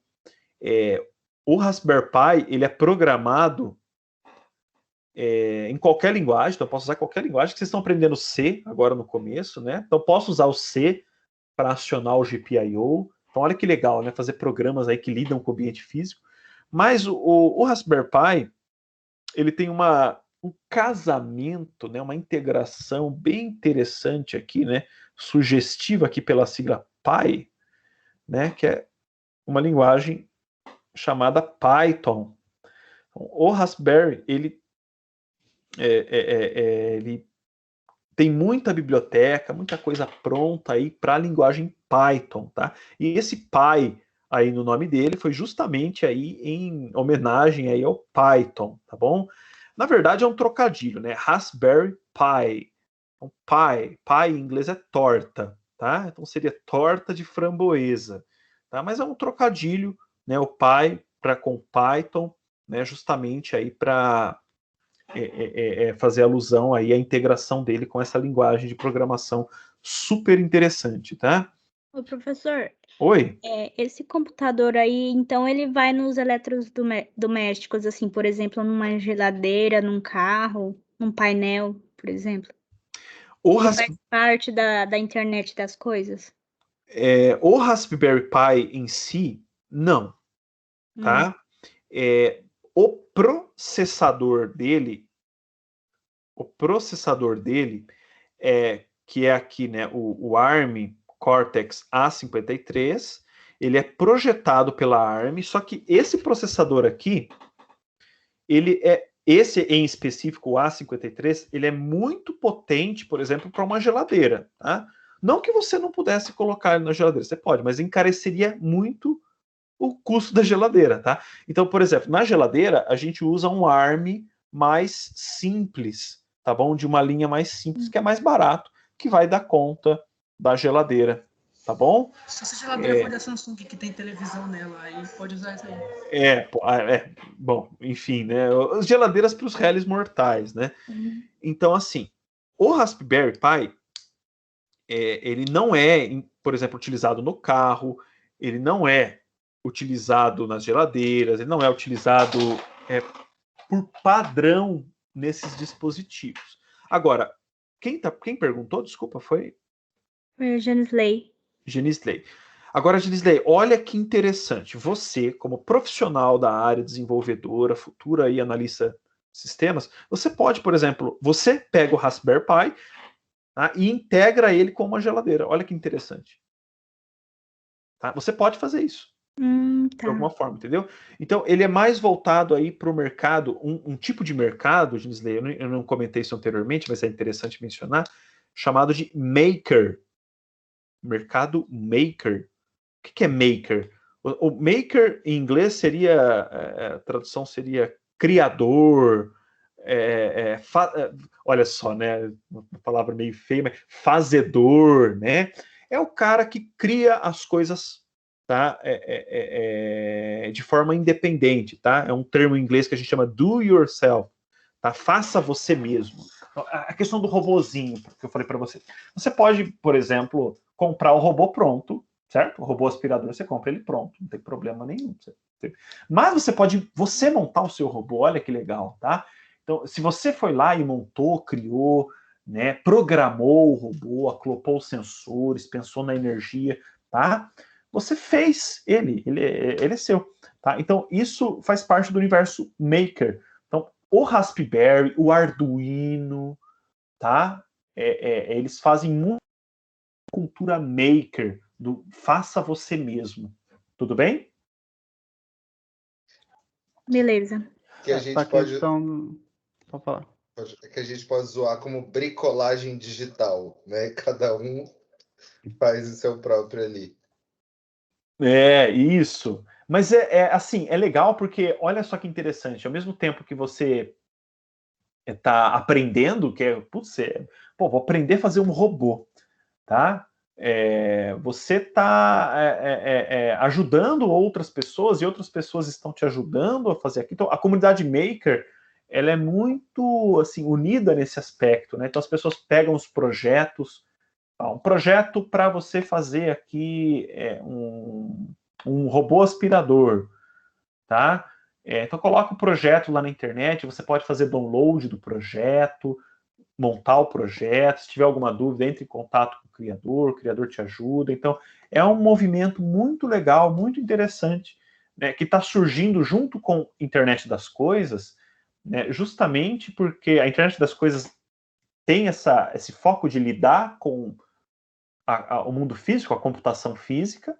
O Raspberry Pi, ele é programado em qualquer linguagem, então eu posso usar qualquer linguagem, que vocês estão aprendendo C agora no começo, né? Então eu posso usar o C para acionar o GPIO. Então olha que legal, né? Fazer programas aí que lidam com o ambiente físico. Mas o Raspberry Pi, ele tem um casamento, né? Uma integração bem interessante aqui, né? Sugestiva aqui pela sigla Pi, né? Que é uma linguagem chamada Python. O Raspberry, ele tem muita biblioteca, muita coisa pronta aí para a linguagem Python, tá? E esse Pi aí no nome dele foi justamente aí em homenagem aí ao Python, tá bom? Na verdade é um trocadilho, né? Raspberry Pi. Então, pi em inglês é torta, tá? Então seria torta de framboesa, tá? Mas é um trocadilho, né? O Py com Python, né? Justamente aí para fazer alusão aí à integração dele com essa linguagem de programação super interessante, tá? Ô, professor, Oi? esse computador aí, então ele vai nos eletrodomésticos, assim, por exemplo, numa geladeira, num carro, num painel, por exemplo. Ele faz parte da internet das coisas? O Raspberry Pi em si, não, tá? O processador dele, que é aqui, né, o ARM Cortex A53, ele é projetado pela ARM, só que esse processador aqui, esse em específico, o A53, ele é muito potente, por exemplo, para uma geladeira, tá? Não que você não pudesse colocar ele na geladeira, você pode, mas encareceria muito o custo da geladeira, tá? Então, por exemplo, na geladeira, a gente usa um ARM mais simples, tá bom? De uma linha mais simples, que é mais barato, que vai dar conta da geladeira, tá bom? Se essa geladeira for da Samsung que tem televisão nela, aí pode usar essa aí. Bom, enfim, né? As geladeiras para os réis mortais, né? Então, assim, o Raspberry Pi, ele não é, por exemplo, utilizado no carro, ele não é utilizado nas geladeiras, ele não é utilizado por padrão nesses dispositivos. Agora, quem perguntou, desculpa, foi? Foi a Genisley. Genisley. Agora, Genisley, olha que interessante. Você, como profissional da área desenvolvedora, futura aí analista de sistemas, você pode, por exemplo, você pega o Raspberry Pi, tá, e integra ele com uma geladeira. Olha que interessante. Tá? Você pode fazer isso. De alguma forma, entendeu? Então, ele é mais voltado aí para o mercado, um tipo de mercado, Genisley, eu não comentei isso anteriormente, mas é interessante mencionar, chamado de maker. Mercado maker. O que é maker? O maker em inglês seria, a tradução seria criador, olha só, né? Uma palavra meio feia, mas fazedor, né? É o cara que cria as coisas, tá? De forma independente, tá? É um termo em inglês que a gente chama do yourself, tá? Faça você mesmo. A questão do robozinho que eu falei para você. Você pode, por exemplo, comprar o robô pronto, certo? O robô aspirador, você compra ele pronto, não tem problema nenhum. Mas você pode montar o seu robô, olha que legal, tá? Então, se você foi lá e montou, criou, né, programou o robô, acopou os sensores, pensou na energia, tá? Você fez ele é seu, tá? Então, isso faz parte do universo maker. Então, o Raspberry, o Arduino, tá? Eles fazem muito cultura maker, do faça você mesmo. Tudo bem? Beleza. Que a gente pode falar. Que a gente pode zoar como bricolagem digital, né? Cada um faz o seu próprio ali. Isso. Mas assim, é legal porque olha só que interessante, ao mesmo tempo que você está aprendendo, vou aprender a fazer um robô, tá? Você está ajudando outras pessoas e outras pessoas estão te ajudando a fazer aquilo. Então, a comunidade maker, ela é muito assim unida nesse aspecto, né? Então as pessoas pegam os projetos, um projeto para você fazer aqui um robô aspirador, tá? Então coloca o projeto lá na internet, você pode fazer download do projeto, montar o projeto, se tiver alguma dúvida, entre em contato com o criador te ajuda. Então, é um movimento muito legal, muito interessante, né, que está surgindo junto com a internet das coisas, né, justamente porque a internet das coisas tem esse foco de lidar com o mundo físico, a computação física,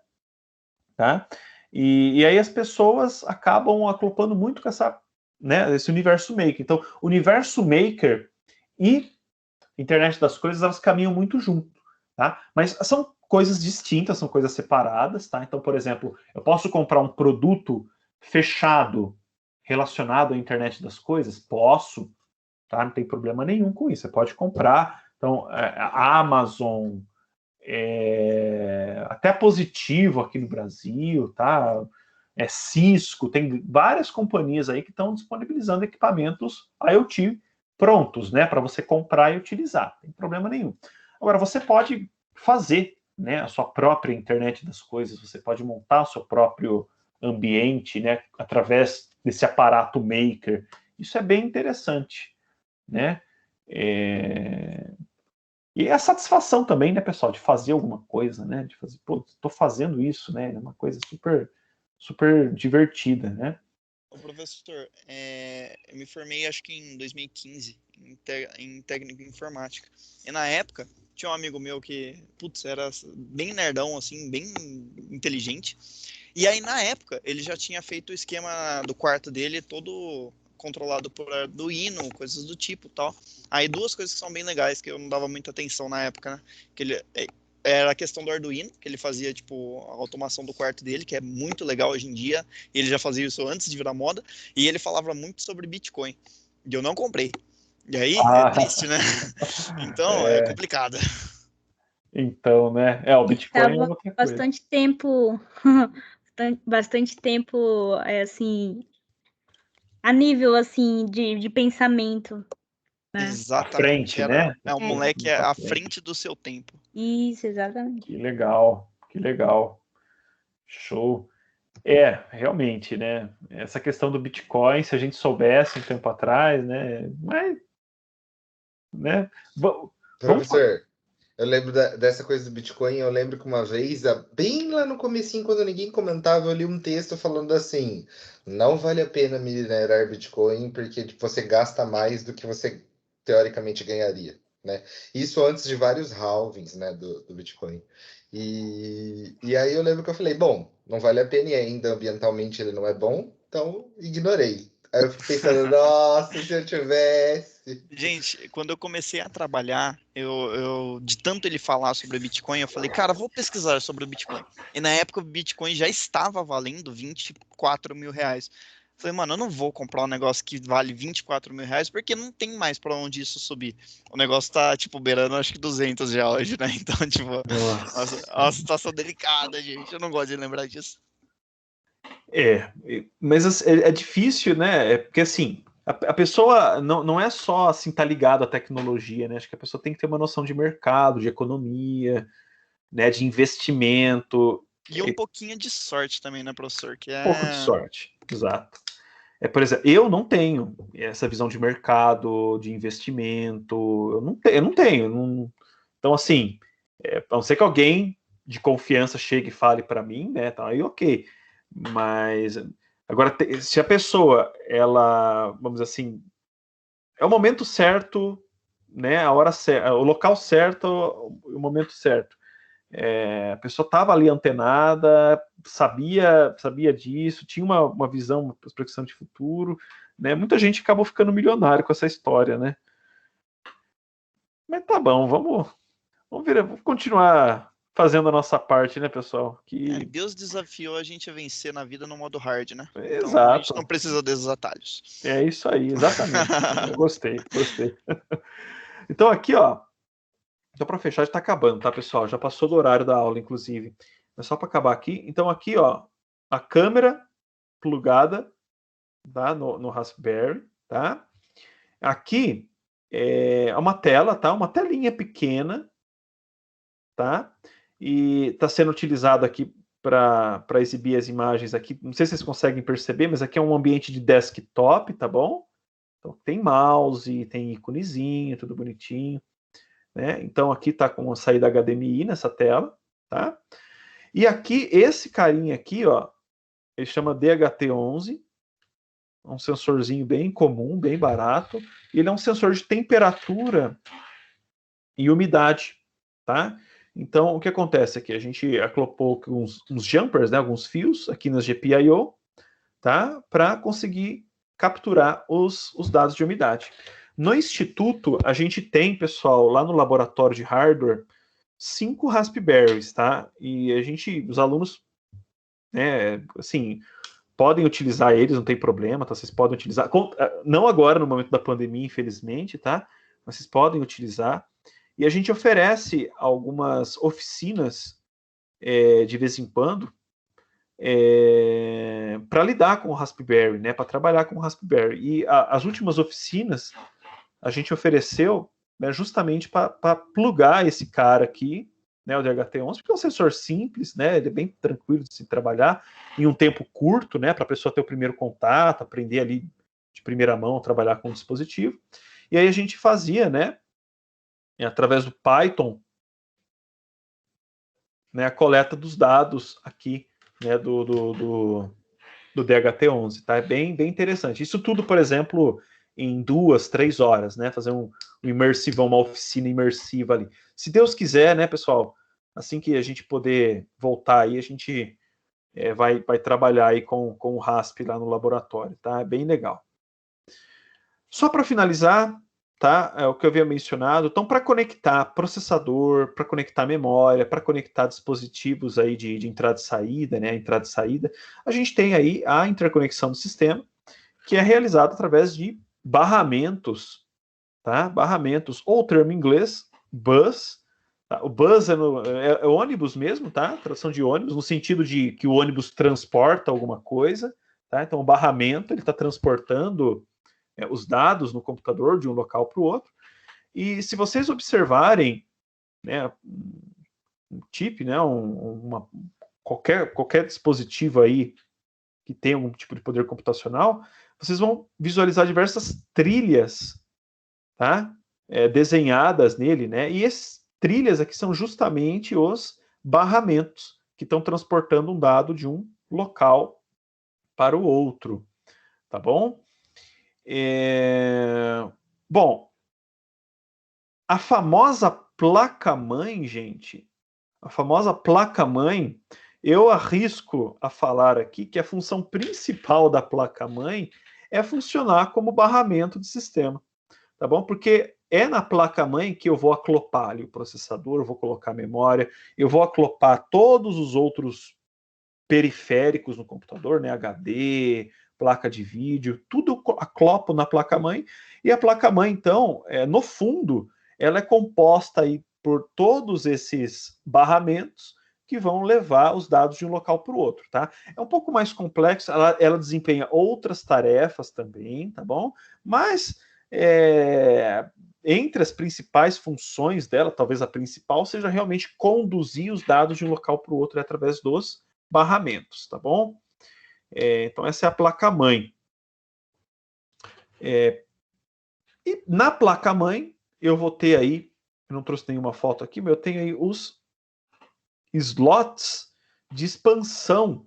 tá? E aí as pessoas acabam acoplando muito com esse universo maker. Então, o universo maker e internet das coisas, elas caminham muito junto, tá? Mas são coisas distintas, são coisas separadas, tá? Então, por exemplo, eu posso comprar um produto fechado relacionado à internet das coisas? Posso, tá? Não tem problema nenhum com isso. Você pode comprar. Então, a Amazon, até Positivo aqui no Brasil, tá? Cisco, tem várias companhias aí que estão disponibilizando equipamentos IoT prontos, né, para você comprar e utilizar, não tem problema nenhum. Agora, você pode fazer, né, a sua própria internet das coisas, você pode montar o seu próprio ambiente, né, através desse aparato maker. Isso é bem interessante, né? E a satisfação também, né, pessoal, de fazer alguma coisa, né, de fazer, pô, tô fazendo isso, né, é uma coisa super, super divertida, né? Ô, professor, eu me formei acho que em 2015 em técnico em informática. E na época, tinha um amigo meu que, putz, era bem nerdão, assim, bem inteligente. E aí, na época, ele já tinha feito o esquema do quarto dele todo controlado por Arduino, coisas do tipo e tal. Aí, duas coisas que são bem legais, que eu não dava muita atenção na época, né? Que ele... Era a questão do Arduino, que ele fazia, tipo, a automação do quarto dele, que é muito legal hoje em dia. Ele já fazia isso antes de virar moda. E ele falava muito sobre Bitcoin. E eu não comprei. E aí, é triste, né? Então, é complicado. Então, né? O Bitcoin é outra coisa. Bastante tempo, assim, a nível, assim, de pensamento. Né? Exatamente. À frente, né? O moleque à frente do seu tempo. Isso, exatamente. Que legal, que legal. Show. Realmente, né? Essa questão do Bitcoin, se a gente soubesse um tempo atrás, né? Mas, né? Professor, eu lembro dessa coisa do Bitcoin, eu lembro que uma vez, bem lá no comecinho, quando ninguém comentava, eu li um texto falando assim, não vale a pena minerar Bitcoin, porque tipo, você gasta mais do que você teoricamente ganharia, né? Isso antes de vários halvings, né, do Bitcoin. E aí eu lembro que eu falei, bom, não vale a pena e ainda ambientalmente ele não é bom, então ignorei. Aí eu fico pensando, nossa, se eu tivesse... Gente, quando eu comecei a trabalhar, eu de tanto ele falar sobre Bitcoin, eu falei, cara, vou pesquisar sobre o Bitcoin. E na época o Bitcoin já estava valendo 24 mil reais. Falei, mano, eu não vou comprar um negócio que vale 24 mil reais, porque não tem mais pra onde isso subir. O negócio tá, tipo, beirando acho que 200 já hoje, né? Então, tipo, é uma situação delicada, gente. Eu não gosto de lembrar disso. Mas é difícil, né? Porque assim, a pessoa não é só assim, tá ligado à tecnologia, né? Acho que a pessoa tem que ter uma noção de mercado, de economia, né? De investimento. E um pouquinho de sorte também, né, professor? Um pouco de sorte, exato. Por exemplo, eu não tenho essa visão de mercado, de investimento, eu não tenho. Então, assim, a não ser que alguém de confiança chegue e fale para mim, né? Então, aí ok. Mas agora, se a pessoa, ela, vamos dizer assim, é o momento certo, né? A hora certa, o local certo, o momento certo. A pessoa estava ali antenada, sabia disso, tinha uma visão, uma prospecção de futuro, né? Muita gente acabou ficando milionário com essa história, né? Mas tá bom, vamos continuar fazendo a nossa parte, né, pessoal? Deus desafiou a gente a vencer na vida no modo hard, né? Exato. Então a gente não precisa desses atalhos. É isso aí, exatamente. Eu gostei. Então aqui, ó, só para fechar, já está acabando, tá, pessoal? Já passou do horário da aula, inclusive. Mas só para acabar aqui. Então aqui, ó, a câmera plugada, tá, no Raspberry, tá? Aqui é uma tela, tá? Uma telinha pequena, tá? E está sendo utilizado aqui para exibir as imagens aqui. Não sei se vocês conseguem perceber, mas aqui é um ambiente de desktop, tá bom? Então tem mouse, tem íconezinho, tudo bonitinho, né? Então aqui está com a saída HDMI nessa tela, tá? E aqui, esse carinha aqui, ó, ele chama DHT11, um sensorzinho bem comum, bem barato. Ele é um sensor de temperatura e umidade, tá? Então, o que acontece aqui? A gente acoplou uns jumpers, né, alguns fios aqui nas GPIO, tá? Para conseguir capturar os dados de umidade. No instituto, a gente tem, pessoal, lá no laboratório de hardware, 5 Raspberries, tá? E os alunos, né, assim, podem utilizar eles, não tem problema, tá? Vocês podem utilizar, não agora, no momento da pandemia, infelizmente, tá? Mas vocês podem utilizar. E a gente oferece algumas oficinas de vez em quando para lidar com o Raspberry, né, para trabalhar com o Raspberry. E as últimas oficinas a gente ofereceu, né, justamente para plugar esse cara aqui, né, o DHT11, porque é um sensor simples, né, ele é bem tranquilo de se trabalhar em um tempo curto, né, para a pessoa ter o primeiro contato, aprender ali de primeira mão a trabalhar com o dispositivo. E aí a gente fazia, né, através do Python, né, a coleta dos dados aqui, né, do DHT11, tá? É bem interessante. Isso tudo, por exemplo, em 2, 3 horas, né? Fazer um imersivo, uma oficina imersiva ali. Se Deus quiser, né, pessoal, assim que a gente poder voltar aí, a gente vai trabalhar aí com o RASP lá no laboratório, tá? É bem legal. Só para finalizar, tá? É o que eu havia mencionado. Então, para conectar processador, para conectar memória, para conectar dispositivos aí de entrada e saída, né? Entrada e saída, a gente tem aí a interconexão do sistema, que é realizada através de barramentos, tá? Barramentos, ou o termo em inglês, bus. Tá? O bus é ônibus mesmo, tá? Tradução de ônibus, no sentido de que o ônibus transporta alguma coisa, tá? Então, o barramento, ele está transportando os dados no computador de um local para o outro. E se vocês observarem, né, um chip, né, qualquer dispositivo aí que tem algum tipo de poder computacional, vocês vão visualizar diversas trilhas, tá, desenhadas nele, né, e essas trilhas aqui são justamente os barramentos que estão transportando um dado de um local para o outro, tá bom? Bom, a famosa placa-mãe, gente, a famosa placa-mãe, eu arrisco a falar aqui que a função principal da placa-mãe é funcionar como barramento de sistema, tá bom? Porque é na placa-mãe que eu vou aclopar ali o processador, eu vou colocar memória, eu vou aclopar todos os outros periféricos no computador, né? HD, placa de vídeo, tudo aclopo na placa-mãe, e a placa-mãe, então, no fundo, ela é composta aí por todos esses barramentos que vão levar os dados de um local para o outro, tá? É um pouco mais complexo, ela desempenha outras tarefas também, tá bom? Mas entre as principais funções dela, talvez a principal seja realmente conduzir os dados de um local para o outro através dos barramentos, tá bom? Então, essa é a placa-mãe. E na placa-mãe, eu vou ter aí, eu não trouxe nenhuma foto aqui, mas eu tenho aí os slots de expansão,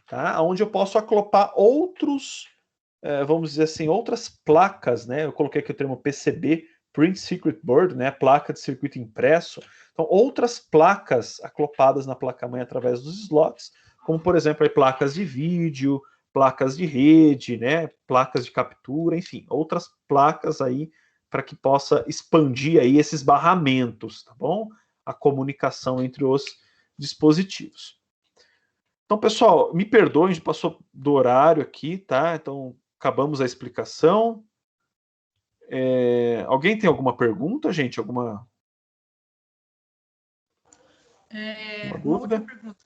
tá? Onde eu posso aclopar outros, vamos dizer assim, outras placas, né? Eu coloquei aqui o termo PCB, Print Circuit Board, né? Placa de circuito impresso. Então, outras placas aclopadas na placa-mãe através dos slots, como, por exemplo, aí, placas de vídeo, placas de rede, né, placas de captura, enfim, outras placas aí para que possa expandir aí esses barramentos, tá bom? A comunicação entre os dispositivos. Então, pessoal, me perdoem, a gente passou do horário aqui, tá? Então, acabamos a explicação. Alguém tem alguma pergunta, gente? Alguma uma outra pergunta,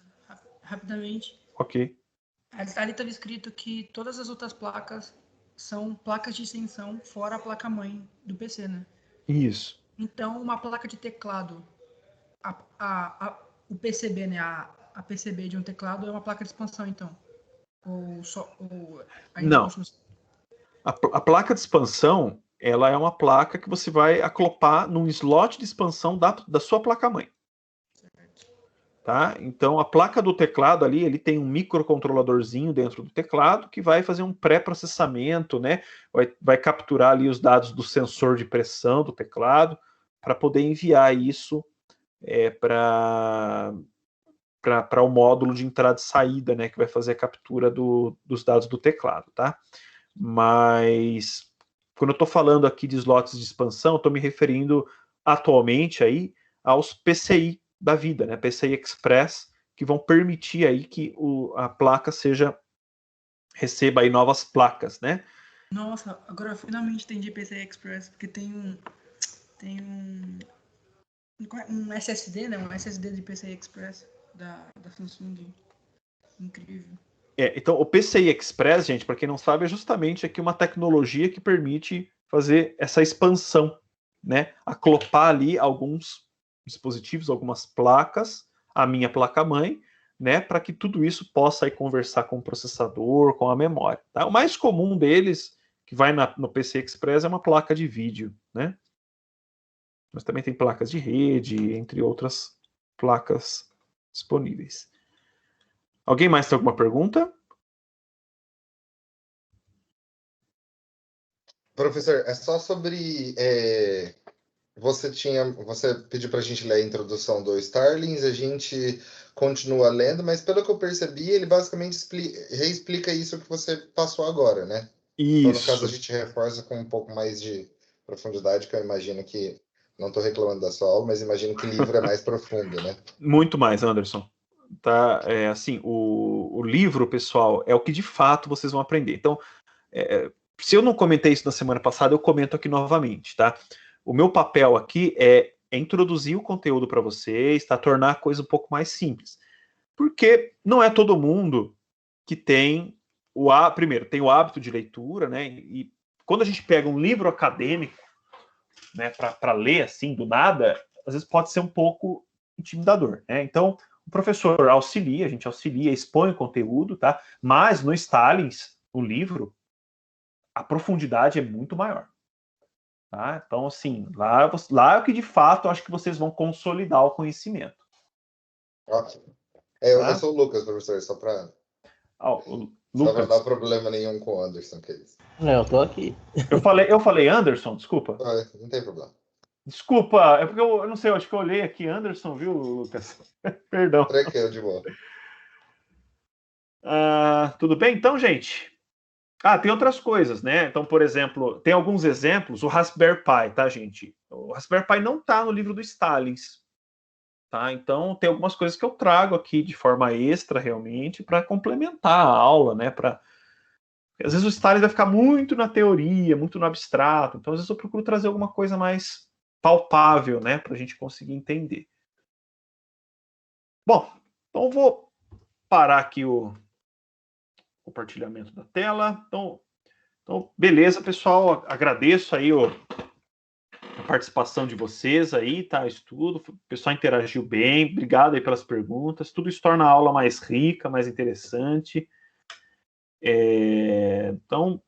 rapidamente. Ok. Ali estava escrito que todas as outras placas são placas de extensão fora a placa-mãe do PC, né? Isso. Então, uma placa de teclado, o PCB, né? A PCB de um teclado é uma placa de expansão, então? Não. A placa de expansão, ela é uma placa que você vai aclopar num slot de expansão da sua placa-mãe. Tá? Então, a placa do teclado ali, ele tem um microcontroladorzinho dentro do teclado que vai fazer um pré-processamento, né? Vai capturar ali os dados do sensor de pressão do teclado para poder enviar isso para o módulo de entrada e saída, né? Que vai fazer a captura dos dados do teclado, tá? Mas, quando eu estou falando aqui de slots de expansão, eu estou me referindo atualmente aí aos PCI da vida, né? PCI Express, que vão permitir aí que a placa receba aí novas placas, né? Nossa, agora eu finalmente entendi PCI Express, porque tem Um SSD, né? Um SSD de PCI Express da Samsung. Incrível. Então, o PCI Express, gente, para quem não sabe, é justamente aqui uma tecnologia que permite fazer essa expansão, né? Aclopar ali alguns dispositivos, algumas placas, a minha placa-mãe, né? Para que tudo isso possa aí conversar com o processador, com a memória. Tá? O mais comum deles, que vai no PCI Express, é uma placa de vídeo, né? Mas também tem placas de rede, entre outras placas disponíveis. Alguém mais tem alguma pergunta? Professor, é só sobre... Você pediu para a gente ler a introdução do Starlings, a gente continua lendo, mas pelo que eu percebi, ele basicamente reexplica isso que você passou agora, né? Isso. Então, no caso, a gente reforça com um pouco mais de profundidade, que eu imagino que... Não estou reclamando da sua aula, mas imagino que o livro é mais profundo, né? Muito mais, Anderson. Tá? Assim, o livro, pessoal, é o que de fato vocês vão aprender. Então, se eu não comentei isso na semana passada, eu comento aqui novamente, tá? O meu papel aqui é introduzir o conteúdo para vocês, tá? Tornar a coisa um pouco mais simples. Porque não é todo mundo que tem primeiro, tem o hábito de leitura, né? E quando a gente pega um livro acadêmico, né, para ler assim do nada, às vezes pode ser um pouco intimidador, né? Então, o professor auxilia, a gente auxilia, expõe o conteúdo, tá? Mas no Starlings, o livro, a profundidade é muito maior. Tá? Então, assim, lá é o que de fato eu acho que vocês vão consolidar o conhecimento. Ótimo. Eu sou o Lucas, professor, só para não dar problema nenhum com o Anderson, que é isso. Eu tô aqui. Eu falei Anderson, desculpa. Não tem problema. Desculpa, é porque eu não sei, eu acho que eu olhei aqui Anderson, viu, Lucas? Perdão. Tranquilo, de boa. Tudo bem, então, gente? Tem outras coisas, né? Então, por exemplo, tem alguns exemplos, o Raspberry Pi, tá, gente? O Raspberry Pi não tá no livro do Starlings, tá? Então, tem algumas coisas que eu trago aqui de forma extra, realmente, para complementar a aula, né? Às vezes o Starlings vai ficar muito na teoria, muito no abstrato, então às vezes eu procuro trazer alguma coisa mais palpável, né? Para a gente conseguir entender. Bom, então eu vou parar aqui o compartilhamento da tela. Então, beleza, pessoal. Agradeço aí a participação de vocês aí, tá? Estudo. O pessoal interagiu bem. Obrigado aí pelas perguntas. Tudo isso torna a aula mais rica, mais interessante. Então,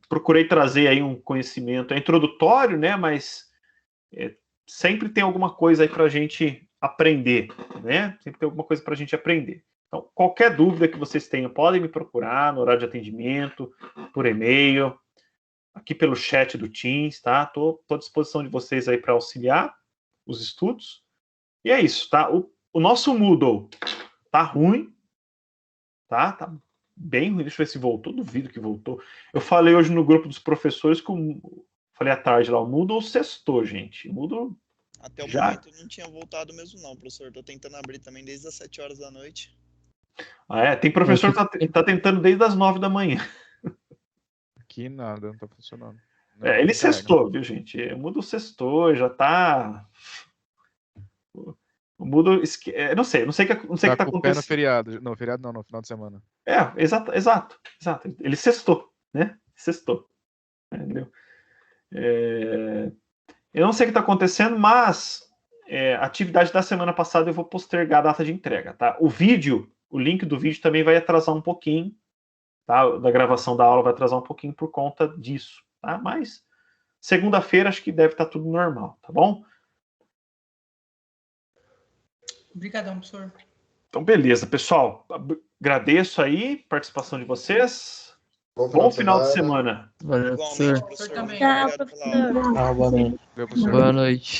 procurei trazer aí um conhecimento introdutório, né? Mas sempre tem alguma coisa aí para a gente aprender, né? Sempre tem alguma coisa para a gente aprender. Então, qualquer dúvida que vocês tenham, podem me procurar no horário de atendimento, por e-mail, aqui pelo chat do Teams, tá? Estou à disposição de vocês aí para auxiliar os estudos. E é isso, tá? O nosso Moodle tá ruim, tá? Tá bem ruim. Deixa eu ver se voltou. Duvido que voltou. Eu falei hoje no grupo dos professores falei à tarde lá, o Moodle sextou, gente. O Moodle até o momento não tinha voltado mesmo não, professor. Tô tentando abrir também desde as 7 horas da noite. Tem professor que tá tentando desde as 9 da manhã. Aqui nada, não tá funcionando. Ele sextou, viu, gente? O Moodle sextou, já tá... O Moodle... Não sei o que tá acontecendo. O pé no feriado. Não, feriado não, no final de semana. Exato. Ele sextou, né? Sextou. Entendeu? Eu não sei o que está acontecendo, mas a atividade da semana passada eu vou postergar a data de entrega, tá? O link do vídeo também vai atrasar um pouquinho, tá? Da gravação da aula vai atrasar um pouquinho por conta disso, tá? Mas segunda-feira acho que deve estar tudo normal, tá bom? Obrigadão, professor. Então, beleza, pessoal. Agradeço aí a participação de vocês. Bom final de semana. Valeu, professor. Professor também. Tchau, professor. Boa noite.